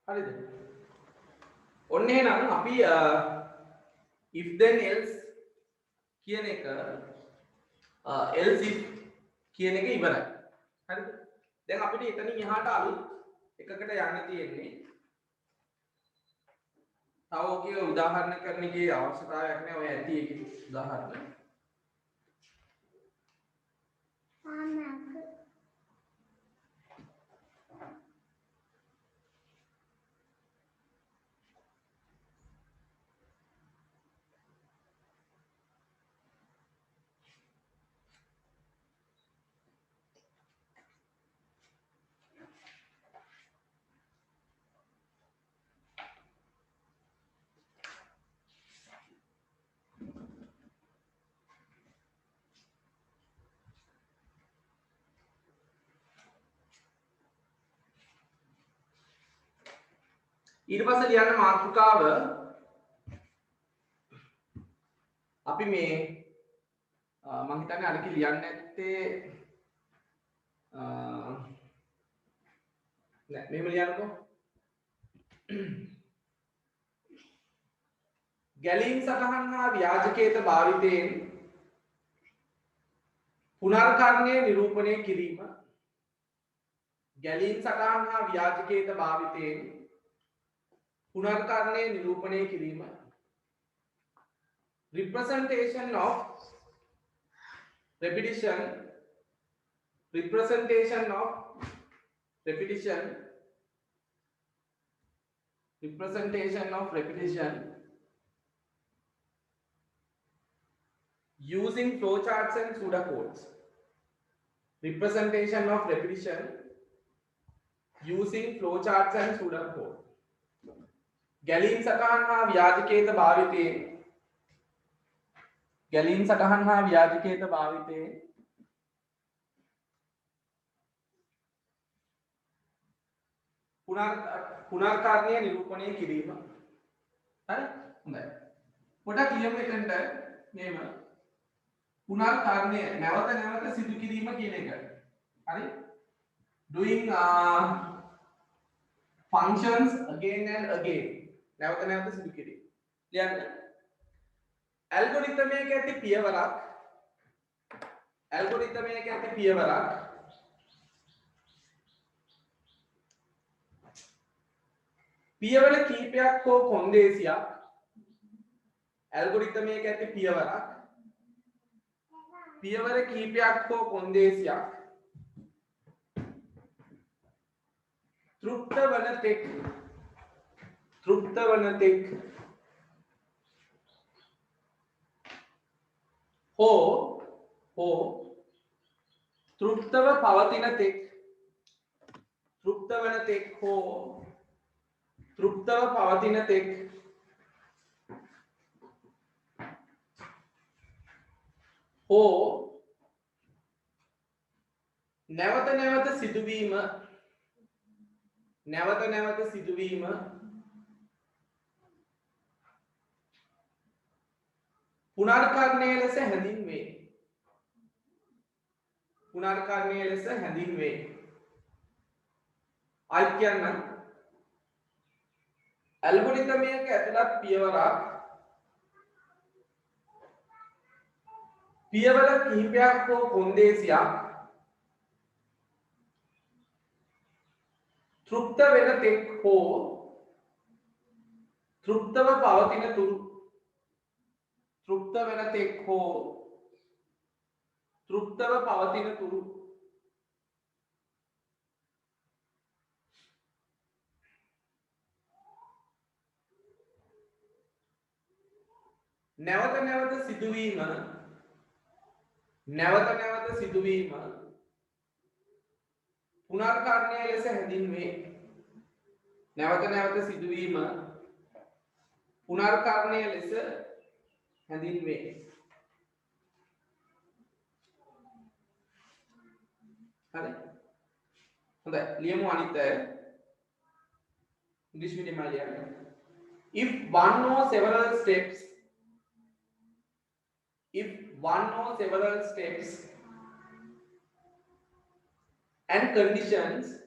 හරිද ඔන්න එහෙනම් අපි if then else කියන එක else if කියන එක ඉවරයි හරිද දැන් අපිට එතනින් එහාට අලුත් එකකට යන්න තියෙන්නේ තව ඔකේ උදාහරණ කරන එකේ අවශ්‍යතාවයක් නැහැ ඔය ඇති ඒකේ උදාහරණ ඊට පස්සේ ලියන්න මාතෘකාව අපි මේ මම හිතන්නේ අරක ලියන්න නැත්තේ නෑ මෙහෙම ලියන්නකෝ ගැලීම් සටහන් හා ව්‍යාජකේත භාවිතයෙන් පුනර්කරණය නිරූපණය කිරීම ගැලීම් සටහන් හා ව්‍යාජකේත භාවිතයෙන් පුනර්කරණය නිරූපණය කිරීම representation of repetition using flowcharts and pseudocodes representation of repetition using flowcharts and pseudocodes ගැලීම් සටහන් හා ව්‍යාජකේත භාවිතයෙන් පුනර්කරණය නිරූපණය කිරීම හරි හොඳයි පොඩක් ලියමු එතනට මේව පුනර්කරණය නැවත සිදු කිරීම කියන එක හරි doing functions again and again. නැවත සිදු කිරීම. ලියන්න. ඇල්ගොරිතම් එක ඇති පියවරක්. ඇල්ගොරිතම් එක ඇති පියවරක්. පියවර කීපයක් හෝ කොන්දේසියක්. ඇල්ගොරිතම් එක ඇති පියවරක්. පියවර කීපයක් හෝ කොන්දේසියක්. තෘප්ත වන තෙක් හෝ තෘප්තව පවතින තෙක් තෘප්ත වන තෙක් හෝ තෘප්තව පවතින තෙක් හෝ නැවත නැවත සිදුවීම පුනර්කරණය ලෙස හැඳින්වේ. අයි කියන්නම් ඇල්ගොරිතම් එකක ඇතුළත් පියවරක් පියවර කිහිපයක් හෝ කොන්දේසියක් තෘප්ත වෙන තෙක් හෝ තෘප්තව පවතින තුරු නැවත නැවත සිදුවීම පුනර්කරණය ලෙස හැඳින්වේ. හරි. හොඳයි. ලියමු අනිත් අය. ඉංග්‍රීසි මීඩියම් වල ලියන්න. If one or several steps and conditions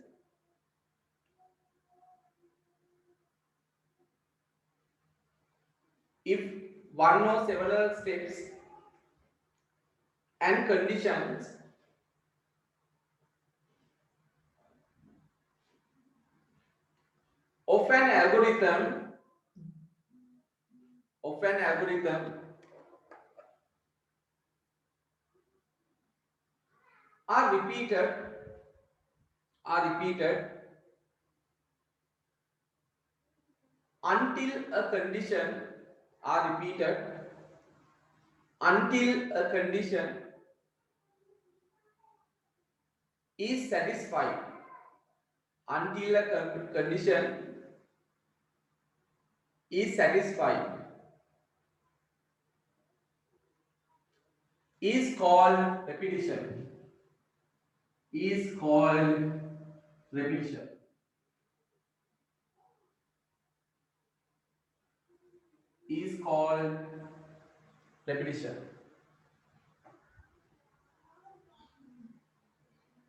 of an algorithm are repeated until a condition is satisfied.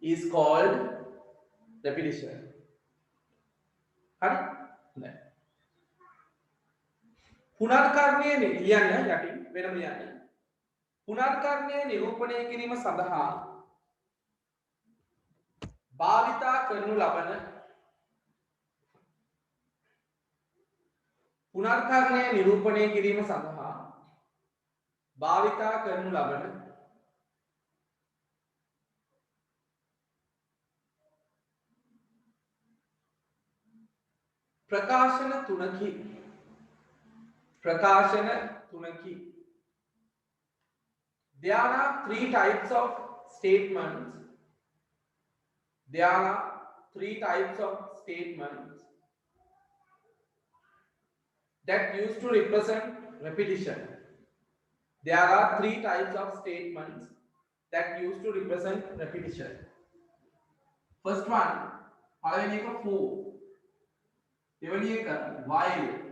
Is called repetition. හරි? නෑ. පුනර්කරණය ලියන්න යටින් වෙනම ලියන්න. පුනර්කරණය නිරූපණය කිරීම සඳහා භාවිතා කරනු ලබන ප්‍රකාශන තුනකි. There are three types of statements. That used to represent repetition. First one, පළවෙනි එක for. දෙවෙනි එක while.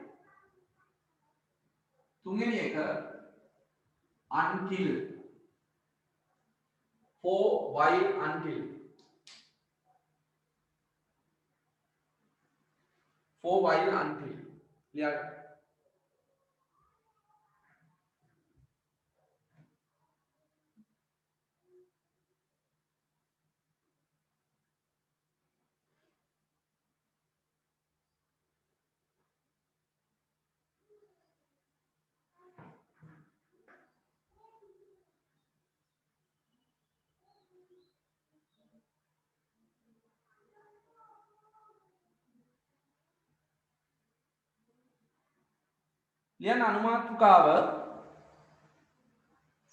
තුන්වෙනි එක until. For, while, until. for while until. Clear? ලියන්න අනුමාත්‍රිකාව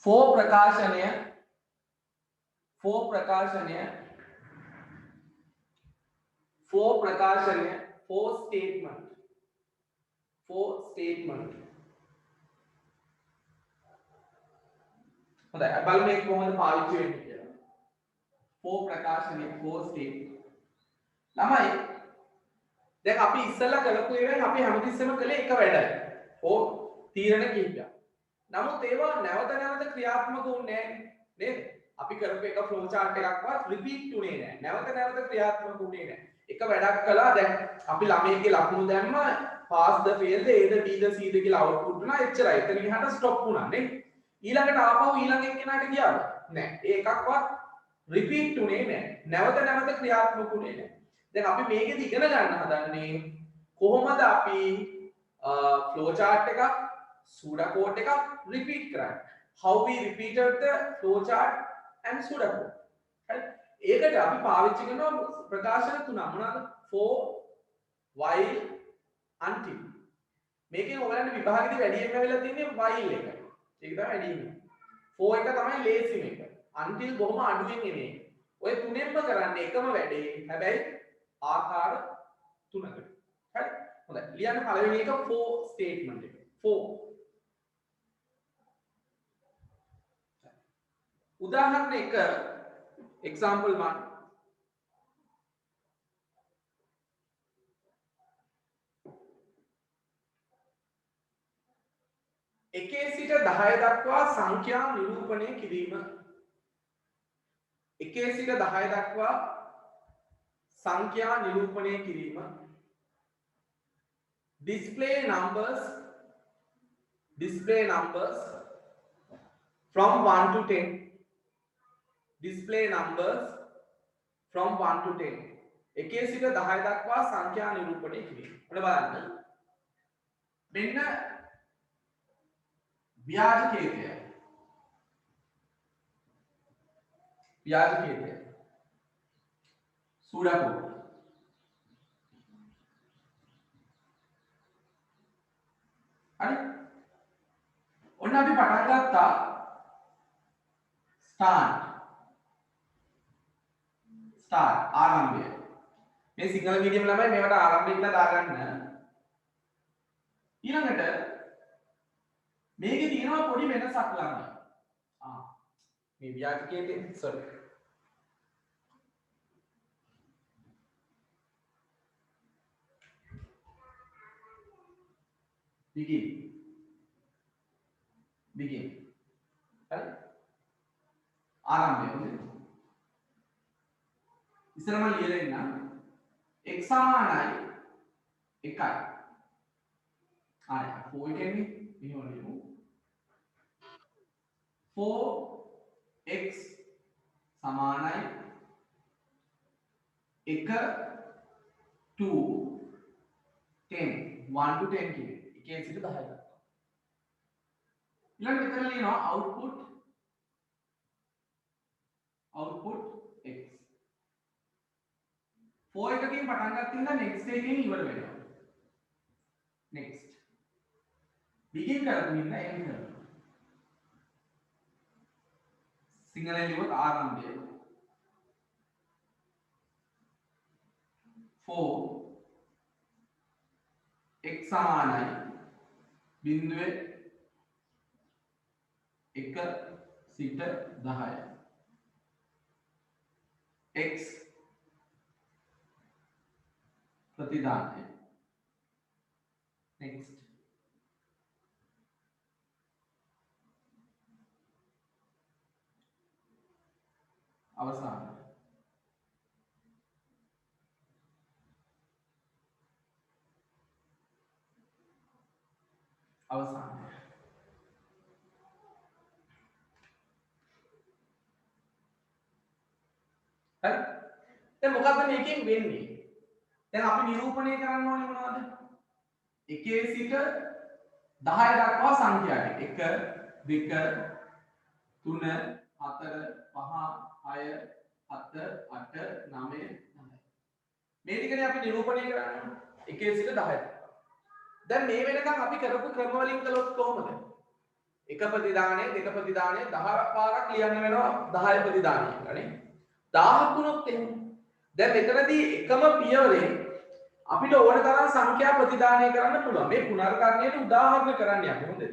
for ප්‍රකාශනය for ප්‍රකාශනය for ප්‍රකාශනය for statement හොඳයි අපි බලමු මේක කොහොමද පාවිච්චි වෙන්නේ කියලා for ප්‍රකාශනය for statement ළමයි දැන් අපි ඉස්සෙල්ලා කරපු ඒවායින් අපි හැමතිස්සෙම කළේ එක වැඩයි for තීරණ කිහිපයක් නමුත් ඒවා නැවත නැවත ක්‍රියාත්මක වුණේ නැහැ නේද අපි කරපු එක ෆ්ලෝ chart එකක්වත් රිපීට් උනේ නැහැ නැවත නැවත ක්‍රියාත්මක වුණේ නැහැ එක වැඩක් කළා දැන් අපි ළමයිගේ ලකුණු දැම්ම pass the fail the a the b the c the කියලා අවුට්පුට් වුණා එච්චරයි එතන ගිහට ස්ටොප් වුණා නේ ඊළඟට ආපහු ඊළඟ එක්කෙනාට ගියාද නැහැ ඒ එකක්වත් රිපීට් උනේ නැහැ නැවත නැවත ක්‍රියාත්මක වුණේ නැහැ දැන් අපි මේකෙදි ඉගෙන ගන්න හදන්නේ කොහොමද අපි flow chart එකක් pseudocode එකක් repeat කරන්නේ how we repeated the flow chart and pseudocode හරි ඒකට අපි පාවිච්චි කරන ප්‍රකාශන තුනක් මොනවාද for while until මේකෙන් ඔයගලන්ට විභාගෙදි වැඩියෙන්ම වෙලා තියෙන්නේ while එක ඒක තමයි වැඩියෙන්ම for එක තමයි ලේසිම එක until බොහොම අඩුවෙන් එන්නේ ඔය තුනෙන්ම කරන්නේ එකම වැඩේ හැබැයි ආකාර තුනකට හරි හොඳයි ලියන්න පළවෙනි එක for statement එක for උදාහරණ එක example 1 එකේ සිට 10 දක්වා සංඛ්‍යා නිරූපණය කිරීම එකේ සිට 10 දක්වා සංඛ්‍යා නිරූපණය කිරීම display numbers from 1 to 10 display numbers from 1 to 10 එකේ සිට 10 දක්වා සංඛ්‍යා නිරූපණය කිරීම ඔන්න බලන්න මෙන්න ව්‍යාජකේතය pseudocode හරි ඔන්න අපි පටන් ගත්තා start ආරම්භය මේ සිංහල මීඩියම් ළමයි මේවට ආරම්භය කියලා දාගන්න ඊළඟට මේකේ තියෙනවා පොඩි වෙනසක් ළමයි මේ ව්‍යාජකයේ sorry begin හරි ආරම්භය හොඳයි ඉස්සරම ලියලා ඉන්න x සමානයි 1යි ආය 4 කියන්නේ මෙහෙම ලියමු 4x සමානයි 1 to 10 1 to 10 කියන්නේ එකේ සිට 10 දක්වා ඊළඟ මෙතන ලියනවා output x 4 එකකින් පටන් ගන්න ඉඳලා next එකකින් ඉවර වෙනවා next begin කරපු ඉන්න end කරනවා සිංහලෙන් ලියුවොත් ආරම්භය 4 x සමානයි බිඳුවේ 1 සිට 10 x प्रतिदान है नेक्स्ट अवसान අවසානය. හරි? දැන් මොකක්ද මේකෙන් වෙන්නේ? දැන් අපි නිරූපණය කරන්න ඕනේ මොනවද? 1 සිට 10 දක්වා සංඛ්‍යා ටික. 1 2 3 4 5 6 7 8 9 10. මේ ටිකනේ අපි නිරූපණය කරන්නේ. 1 සිට 10. දැන් මේ වෙනකන් අපි කරපු ක්‍රම වලින් කළොත් කොහොමද? එක ප්‍රතිදානය, දෙක ප්‍රතිදානය 10 පාරක් ලියන්න වෙනවා 10 ප්‍රතිදානය කියලා නේ. 1000ක් වුණොත් එහෙම. දැන් මෙතනදී එකම පියවරේ අපිට ඕන තරම් සංඛ්‍යා ප්‍රතිදානය කරන්න පුළුවන්. මේ පුනර්කරණයට උදාහරණ කරන්න යන්නේ හොඳද?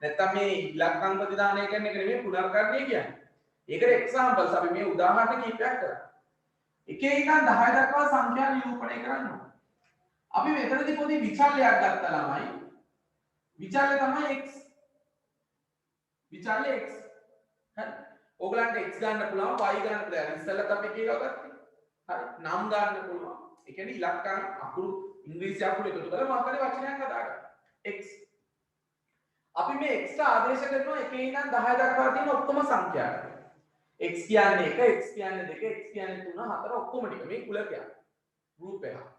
නැත්තම් මේ ඉලක්කම් ප්‍රතිදානය කරන එක නෙමෙයි පුනර්කරණය කියන්නේ. ඒකට එක්සැම්පල්ස් අපි මේ උදාහරණ කිහිපයක් කරා. එකේ ඉඳන් 10 දක්වා සංඛ්‍යා නිරූපණය කරන්න ඕන. අපි මෙතනදී පොඩි විචල්‍යයක් ගත්තා ළමයි. විචල්‍ය තමයි x. විචල්‍ය x. හරි. ඕගලන්ට x ගන්න පුළුවන් y ගන්න පුළුවන්. ඉස්සෙල්ලත් අපි කීවා ගත්තේ. හරි. නම් ගන්න පුළුවන්. ඒ කියන්නේ ඉලක්කම් අකුරු ඉංග්‍රීසි අකුරු එකතු කරලා මොකක් හරි වචනයක් හදාගන්න. x. අපි මේ x ට ආදේශ කරනවා එකේ ඉඳන් 10 දක්වා තියෙන ඔක්කොම සංඛ්‍යා ටික. x කියන්නේ 1, x කියන්නේ 2, x කියන්නේ 3, 4 ඔක්කොම ටික මේ කුලකයක්. ගෲප් එකක්.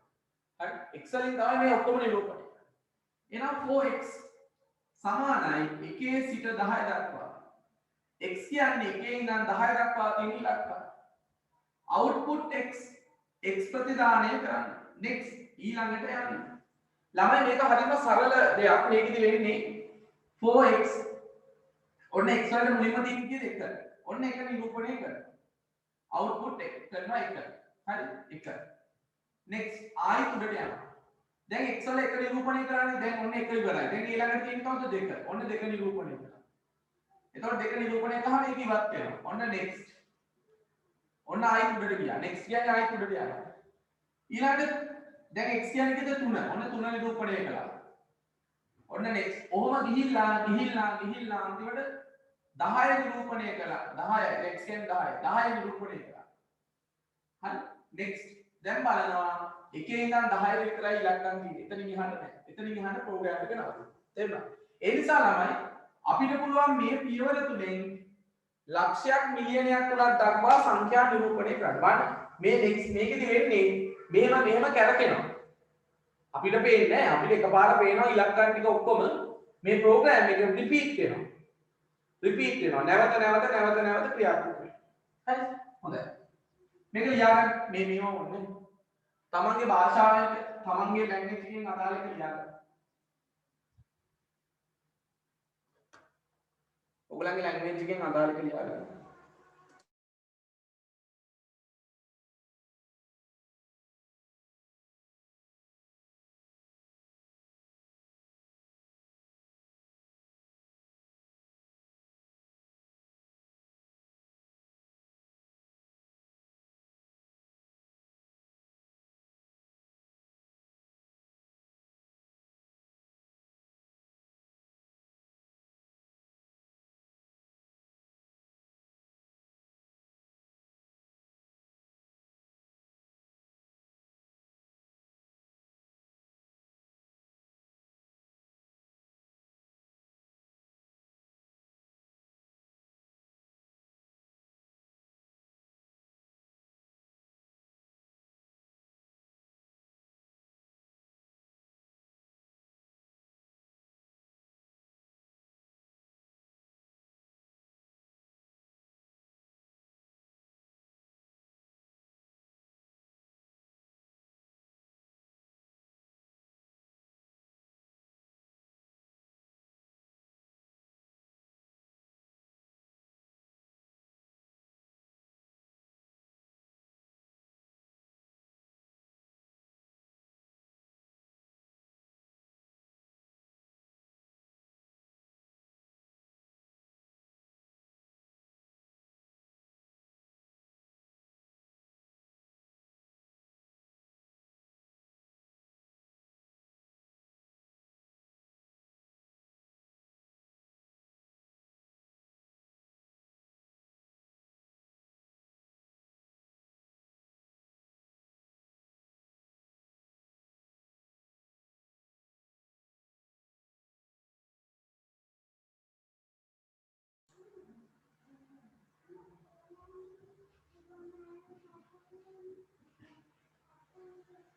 හරි. x වලින් තමයි මේ ඔක්කොම නිරූපණය කරන්නේ. එහෙනම් 4x සමානයි 1 සිට 10 දක්වා. x කියන්නේ 1 ඉඳන් 10 දක්වා තියෙන ඉලක්කම්. output x ප්‍රතිදානය කරන්න. next ඊළඟට යන්න. ළමයි මේක හරිම සරල දෙයක්. මේකෙදි වෙන්නේ 4x ඔන්න x වලට මුලින්ම තියෙන කීයද 1. ඔන්න 1 නිරූපණය කරනවා. output x කරනවා 1. හරි 1. next ආයි උඩට යනවා. දැන් x වල 1 නිරූපණය කරන්නේ දැන් ඔන්න 1 ඉවරයි. දැන් ඊළඟට තියෙන කවුද 2. ඔන්න 2 නිරූපණය කරනවා. එතකොට 2 නිරූපණය කරාම ඒක ඉවත් වෙනවා. ඔන්න next. ඔන්න ආයි උඩට ගියා. next කියන්නේ ආයි උඩට යනවා. ඊළඟට දැන් x කියන්නේ කීයද 3. ඔන්න 3 නිරූපණය කළා. ඔන්න next. ඔහොම ගිහිල්ලා අන්තිමට 10 නිරූපණය කළා. 10 x කියන්නේ 10. 10 නිරූපණය කළා. හරි. next. දැන් බලනවා එකේ ඉඳන් 10 විතරයි ඉලක්කම් තියෙන්නේ. එතනින් එහාට නැහැ. එතනින් එහාට ප්‍රෝග්‍රෑම් එක නවතිනවා. තේරුණා? ඒ නිසා ළමයි අපිට පුළුවන් මේ පියවර තුනෙන් ලක්ෂයක් මිලියනයක් තුනක් දක්වා සංඛ්‍යා නිරූපණය කරන්න. බලන්න. මේ next මේකෙදි වෙන්නේ මෙහෙම කැරකෙනවා. අපිට පේන්නේ නැහැ. අපිට එකපාර පේනවා ඉලක්කම් ටික ඔක්කොම මේ ප්‍රෝග්‍රෑම් එක රිපීට් වෙනවා. නැවත ක්‍රියාත්මක වෙනවා. හරි? හොඳයි. මේක ලියාගන්න මේව ඕනේ. තමන්ගේ භාෂාවෙන් තමන්ගේ ලැන්ග්වේජ් එකෙන් අදාළ එක ලියාගන්න. ඔයගලගේ ලැන්ග්වේජ් එකෙන් අදාළ එක ලියාගන්න.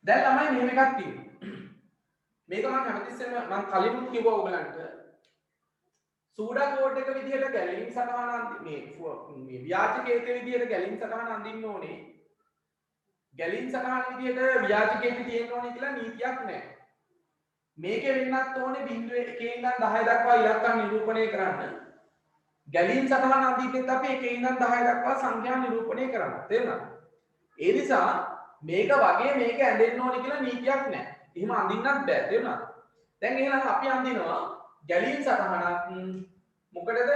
දැන් ළමයි මෙහෙම එකක් තියෙනවා. මේක මම හැමතිස්සෙම මම කලින්ම කිව්වා ඔයගලන්ට සූඩා කෝඩ් එක විදිහට ගැලීම් සටහන මේ ව්‍යාජකේත විදිහට ගැලීම් සටහන අඳින්න ඕනේ. ගැලීම් සටහන විදිහට ව්‍යාජකේත තියෙන්න ඕනේ කියලා නීතියක් නැහැ. මේකේ වෙන්නත් ඕනේ බිංදුවේ 1 ඉඳන් 10 දක්වා ඉලක්කම් නිරූපණය කරන්න. ගැලීම් සටහන අඳින්නෙත් අපි 1 ඉඳන් 10 දක්වා සංඛ්‍යා නිරූපණය කරන්න. තේරුණාද? ඒ නිසා මේක වගේ මේක ඇඳෙන්න ඕනේ කියලා නීතියක් නැහැ. එහෙම අඳින්නත් බෑ. තේරුණාද? දැන් එහෙනම් අපි අඳිනවා ගැලීම් සටහනක් මොකටද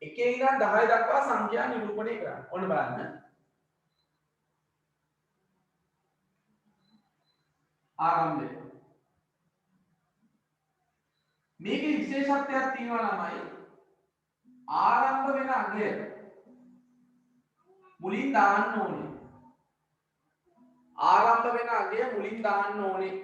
1 ඉඳන් 10 දක්වා සංඛ්‍යා නිරූපණය කරන්න. ඔන්න බලන්න. ආරම්භය. මේකේ විශේෂත්වයක් තියෙනවා ළමයි. ආරම්භ වෙන අගය මුලින් දාන්න ඕනේ. ආරම්භ වෙන අගය මුලින් දාන්න ඕනේ.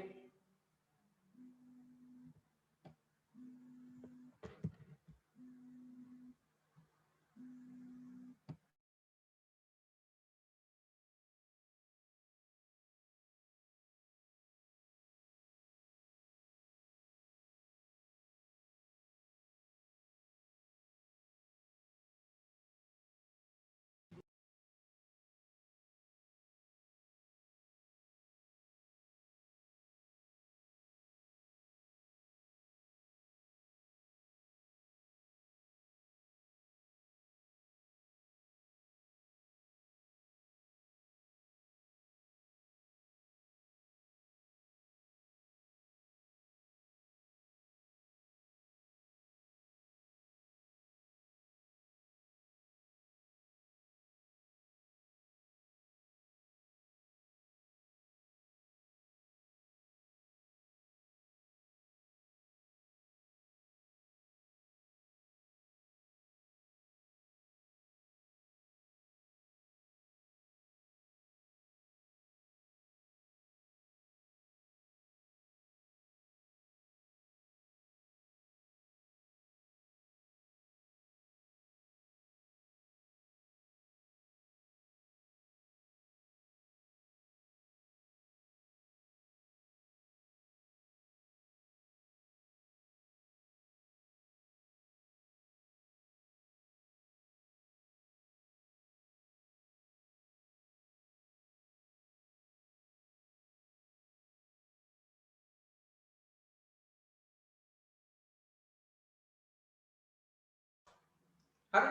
හරි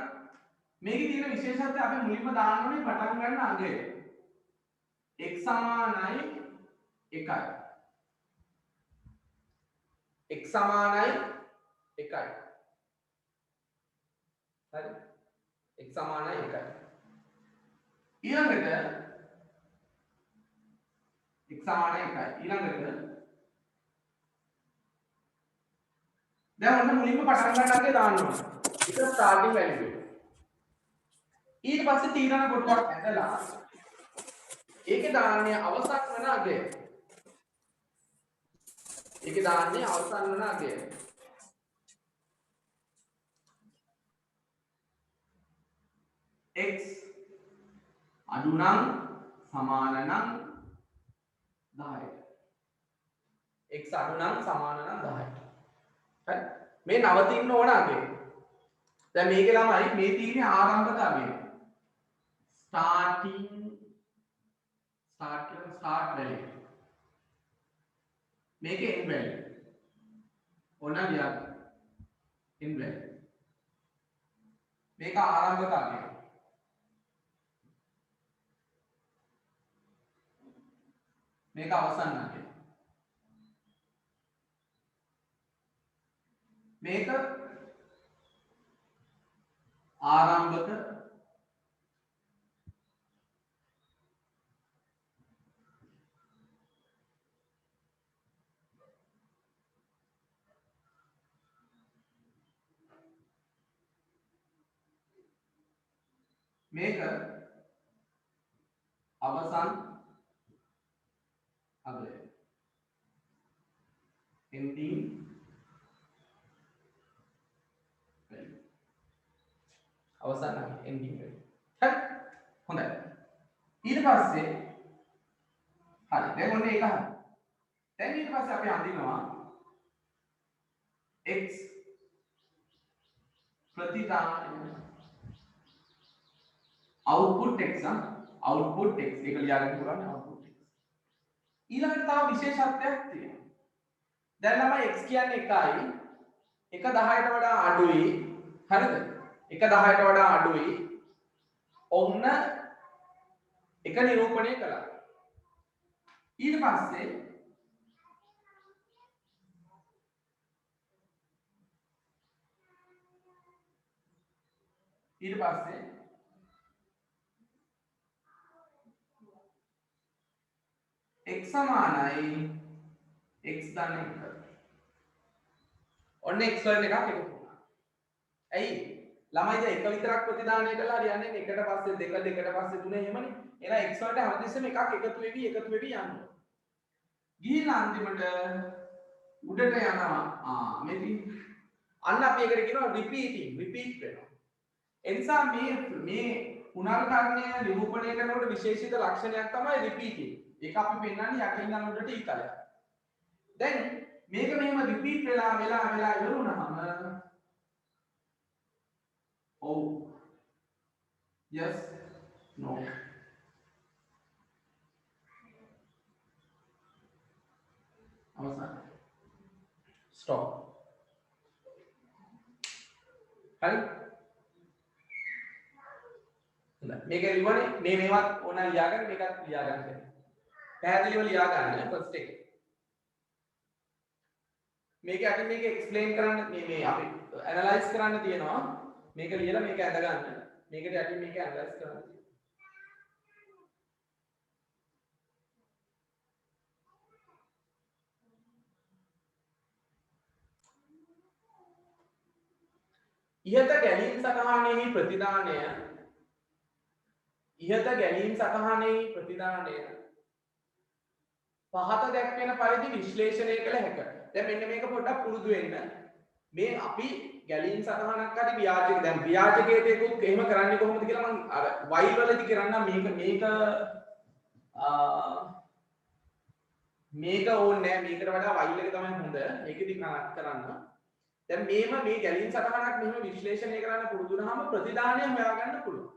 මේකේ තියෙන විශේෂත්වය අපි මුලින්ම දාන්න ඕනේ පටන් ගන්න අගය x සමානයි 1යි x සමානයි 1යි හරි x සමානයි 1යි ඊළඟට x සමානයි 1යි ඊළඟට දැන් ඔන්න මුලින්ම පටන් ගන්න අගය දාන්න ඕනේ ඒක ස්ටාර්ටින් වැලියු එක. ඊට පස්සේ තීරණ කොටුවක් ඇදලා ඒකේ දාන්නේ අවසන් වෙන අගය. ඒකේ දාන්නේ අවසන් වෙන අගය. x අඩු නම් සමාන නම් 10යි. x අඩු නම් සමාන නම් 10යි. හරි. මේ නවතින්න ඕන අගය. දැන් මේකේ ළමයි මේ තියෙන්නේ ආරම්භක අගය. start value. මේකේ end value. ඕන විදියට end value. මේක ආරම්භක අගය. මේක අවසන් අගය. මේක ආරම්භක මේක අවසන් අගය ending value අවසන් අගය ending value හරි හොඳයි ඊට පස්සේ දැන් ඔන්න ඒක හරි. දැන් ඊට පස්සේ අපි අඳිනවා x ප්‍රතිදානය output x output x ඒක ලියාගන්න පුළුවන් output x. ඊළඟට තව විශේෂත්වයක් තියෙනවා. දැන් ළමයි x කියන්නේ 1යි. 1 10ට වඩා අඩුයි. හරිද? 1 10ට වඩා අඩුයි. ඔන්න එක නිරූපණය කළා. ඊට පස්සේ x සමානයි x ධන 1. ඔන්න x වලට එකක් එකතු වුණා. ඇයි? ළමයි දැන් එක විතරක් ප්‍රතිදානය කළා හරියන්නේ නැහැ. එකට පස්සේ දෙක දෙකට පස්සේ තුන එහෙමනේ. එහෙනම් x වලට හැමතිස්සෙම එකක් එකතු වෙවි යනවා. ගිහිල්ලා අන්තිමට උඩට යනවා. මෙතන අන්න අපි ඒකට කියනවා රිපීට් වෙනවා. එනිසා මේ පුනර්කරණය නිරූපණය කරනකොට විශේෂිත ලක්ෂණයක් තමයි රිපීටිං. ඒක අපි පෙන්නන්නේ යටින් යන උඩට ඊතලයක්. දැන් මේක මෙහෙම රිපීට් වෙලා ඉවර වුණාම ඔව් yes no අවසන් stop හරි මේක ලියවනේ මේවත් ඕන ලියාගන්න මේකත් ලියාගන්න පැහැදිලිව ලියාගන්න ෆස්ට් එක මේක අකින් මේක එක්ස්ප්ලেইন කරන්න මේ අපි ඇනලයිස් කරන්න තියෙනවා මේක ලියලා මේක ඇඳ ගන්න මේකට අකින් මේක ඇනලයිස් කරන්න තියෙනවා ඉහත ගැලීම් සටහනෙහි ප්‍රතිදානය පහත දැක්වෙන පරිදි විශ්ලේෂණය කළ හැක. දැන් මෙන්න මේක පොඩ්ඩක් පුරුදු වෙන්න. මේ අපි ගැලීම් සටහනක් හරි ව්‍යාජක දැන් ව්‍යාජකයේ දෙකුත් එහෙම කරන්නේ කොහොමද කියලා මම අර වයිල් වලදී කරන්නම් මේක ඕනේ නෑ මේකට වඩා වයිල් එක තමයි හොඳ. මේකෙදි කරන්න. දැන් මේ ගැලීම් සටහනක් මෙහෙම විශ්ලේෂණය කරන්න පුරුදු වුණාම ප්‍රතිදානය හොයාගන්න පුළුවන්.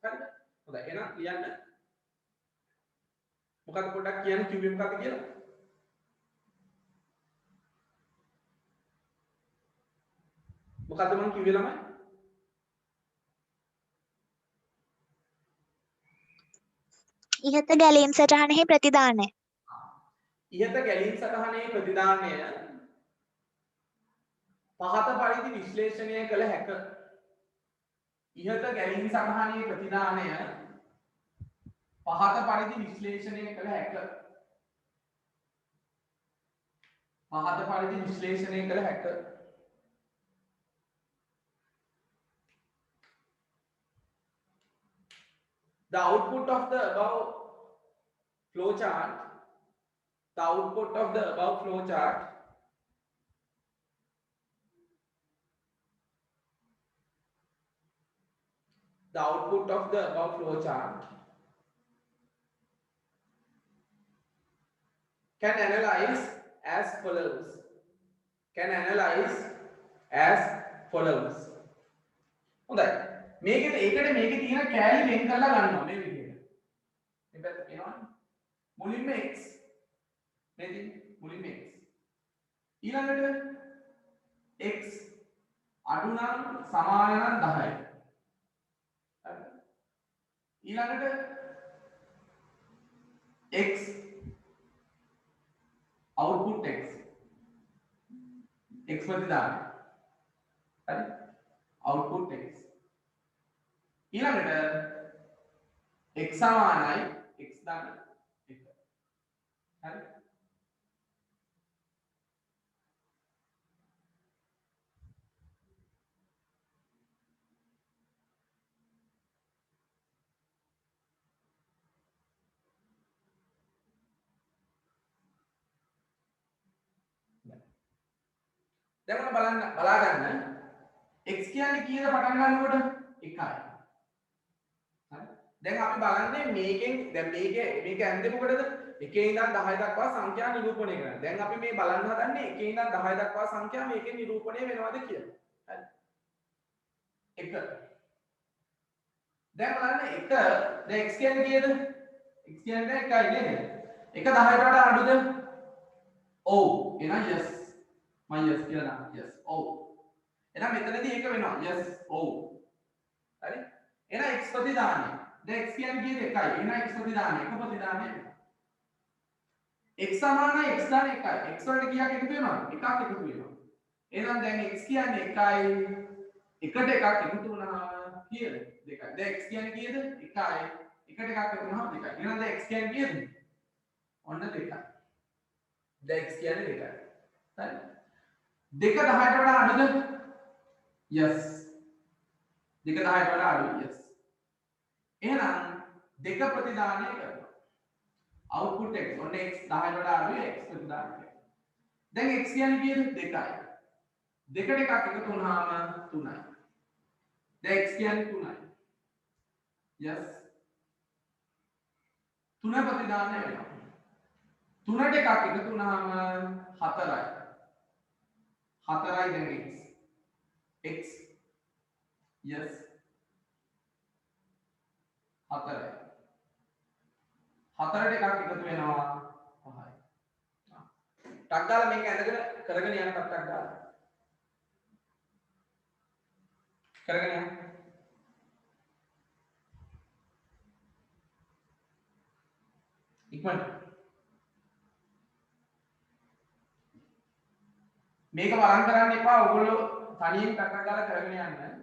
හරිද? හොඳයි. එහෙනම් ලියන්න. මොකක්ද පොඩ්ඩක් කියන්න කිව්වේ මොකක්ද කියලා? මොකක්ද මම කිව්වේ ළමයි? ඉහත ගැලීම් සටහනෙහි ප්‍රතිදානය. ඉහත ගැලීම් සටහනේ ප්‍රතිදානය පහත පරිදි විශ්ලේෂණය කළ හැක. ඉහත ගැලීම් සටහනේ ප්‍රතිදානය පහත පරිදි විශ්ලේෂණය කළ හැක. පහත පරිදි විශ්ලේෂණය කළ හැක. The output of the above flowchart can analyze as follows. හොඳයි. මේකේ තියෙන කෑලි වෙන් කරලා ගන්නවා මේ විදිහට. මේ පැත්ත එනවනේ. මුලින්ම x. නේද? මුලින්ම x. ඊළඟට x අඩු නම් සමාන නම් 10යි. හරි. ඊළඟට x output x ප්‍රතිදානය. හරි. output x ඊළඟට x සමානයි x ධන 1. හරි. දැන් බලන්න බලා ගන්න x කියන්නේ කීයද පටන් ගන්නකොට 1යි. හරි. දැන් අපි බලන්නේ මේකෙන් දැන් මේක ඇන්දේ මොකටද? 1 ඉඳන් 10 දක්වා සංඛ්‍යා නිරූපණය කරන්න. දැන් අපි මේ බලන්න හදන්නේ 1 ඉඳන් 10 දක්වා සංඛ්‍යා මේකෙන් නිරූපණය වෙනවද කියලා. හරි. 1. දැන් බලන්න 1 දැන් x කියන්නේ කීයද? x කියන්නේ 1යි නේද? 1 10ට වඩා අඩුද? ඔව්. එහෙනම් yes. මම yes කියලා දාන්න. yes. ඔව්. එහෙනම් මෙතනදී 1 වෙනවා. yes. ඔව්. හරි. එහෙනම් x ප්‍රතිදානය. දැන් x කියන්නේ කීයද? 1යි. එහෙනම් x ප්‍රතිදානය 1 ප්‍රතිදානය. x සමානයි x දාන 1යි. x වලට කීයක් එකතු වෙනවද? එකක් එකතු වෙනවා. එහෙනම් දැන් x කියන්නේ 1යි. එකට එකක් එකතු වුණාම කීයද? 2යි. දැන් x කියන්නේ කීයද? 1යි. එකට එකක් එකතු වුණාම 2යි. එහෙනම් දැන් x කියන්නේ කීයද? ඔන්න 2යි. දැන් x කියන්නේ 2යි. හරි. 2 10ට වඩා අඩුද? yes. 2 10ට වඩා අඩුයි. yes. එහෙනම් 2 ප්‍රතිදානය කරනවා. output x ඔන්න x 10ට වඩා අඩුයි x ප්‍රතිදානය කරනවා. දැන් x කියන්නේ කීයද? 2යි. 2ට එකක් එකතු වුණාම 3යි. දැන් x කියන්නේ 3යි. yes. 3 ප්‍රතිදානය වෙනවා. 3ට එකක් එකතු වුණාම 4යි. 4යි දැන් x. yes. 4යි. 4ට එකක් එකතු වෙනවා 5යි. ටක් ගාලා මේක ඇඳගෙන කරගෙන යන්න ටක් ගාලා. කරගෙන යන්න. ඉක්මනට. මේක බලන් කරන්න එපා. ඔයගොල්ලෝ තනියෙන් ටක් ගාලා කරගෙන යන්න.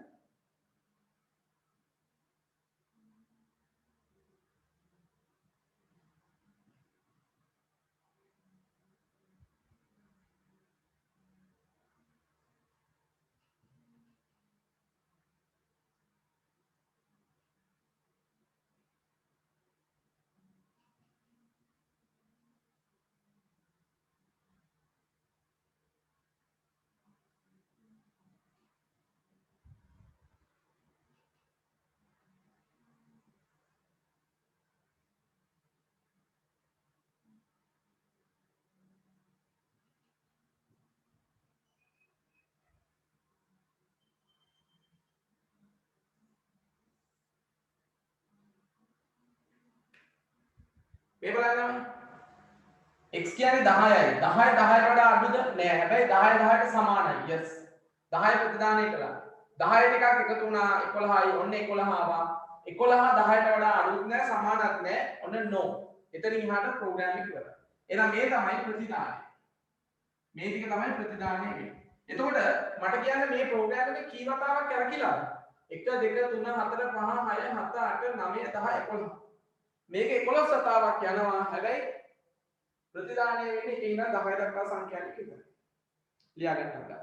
මේ බලන්න x කියන්නේ 10යි 10 10ට වඩා අඩුද නෑ හැබැයි 10 10ට සමානයි yes 10 ප්‍රතිදානය කළා 10ට එකක් එකතු වුණා 11යි ඔන්න 11 ආවා 11 10ට වඩා අඩුත් නෑ සමානත් නෑ ඔන්න no එතනින් එහාට ප්‍රෝග්‍රෑම් එක ඉවරයි එහෙනම් මේ තමයි ප්‍රතිදානය මේ ටික තමයි ප්‍රතිදානය වෙන්නේ එතකොට මට කියන්න මේ ප්‍රෝග්‍රෑම් එකේ කී වතාවක් කරකිලාද 1 2 3 4 5 6 7 8 9 10 11 මේක 11 සතාවක් යනවා හැබැයි ප්‍රතිදානය වෙන්නේ 1 ඉඳන් 10 දක්වා සංඛ්‍යාවක් විතරයි. ලියා ගන්න ගන්න.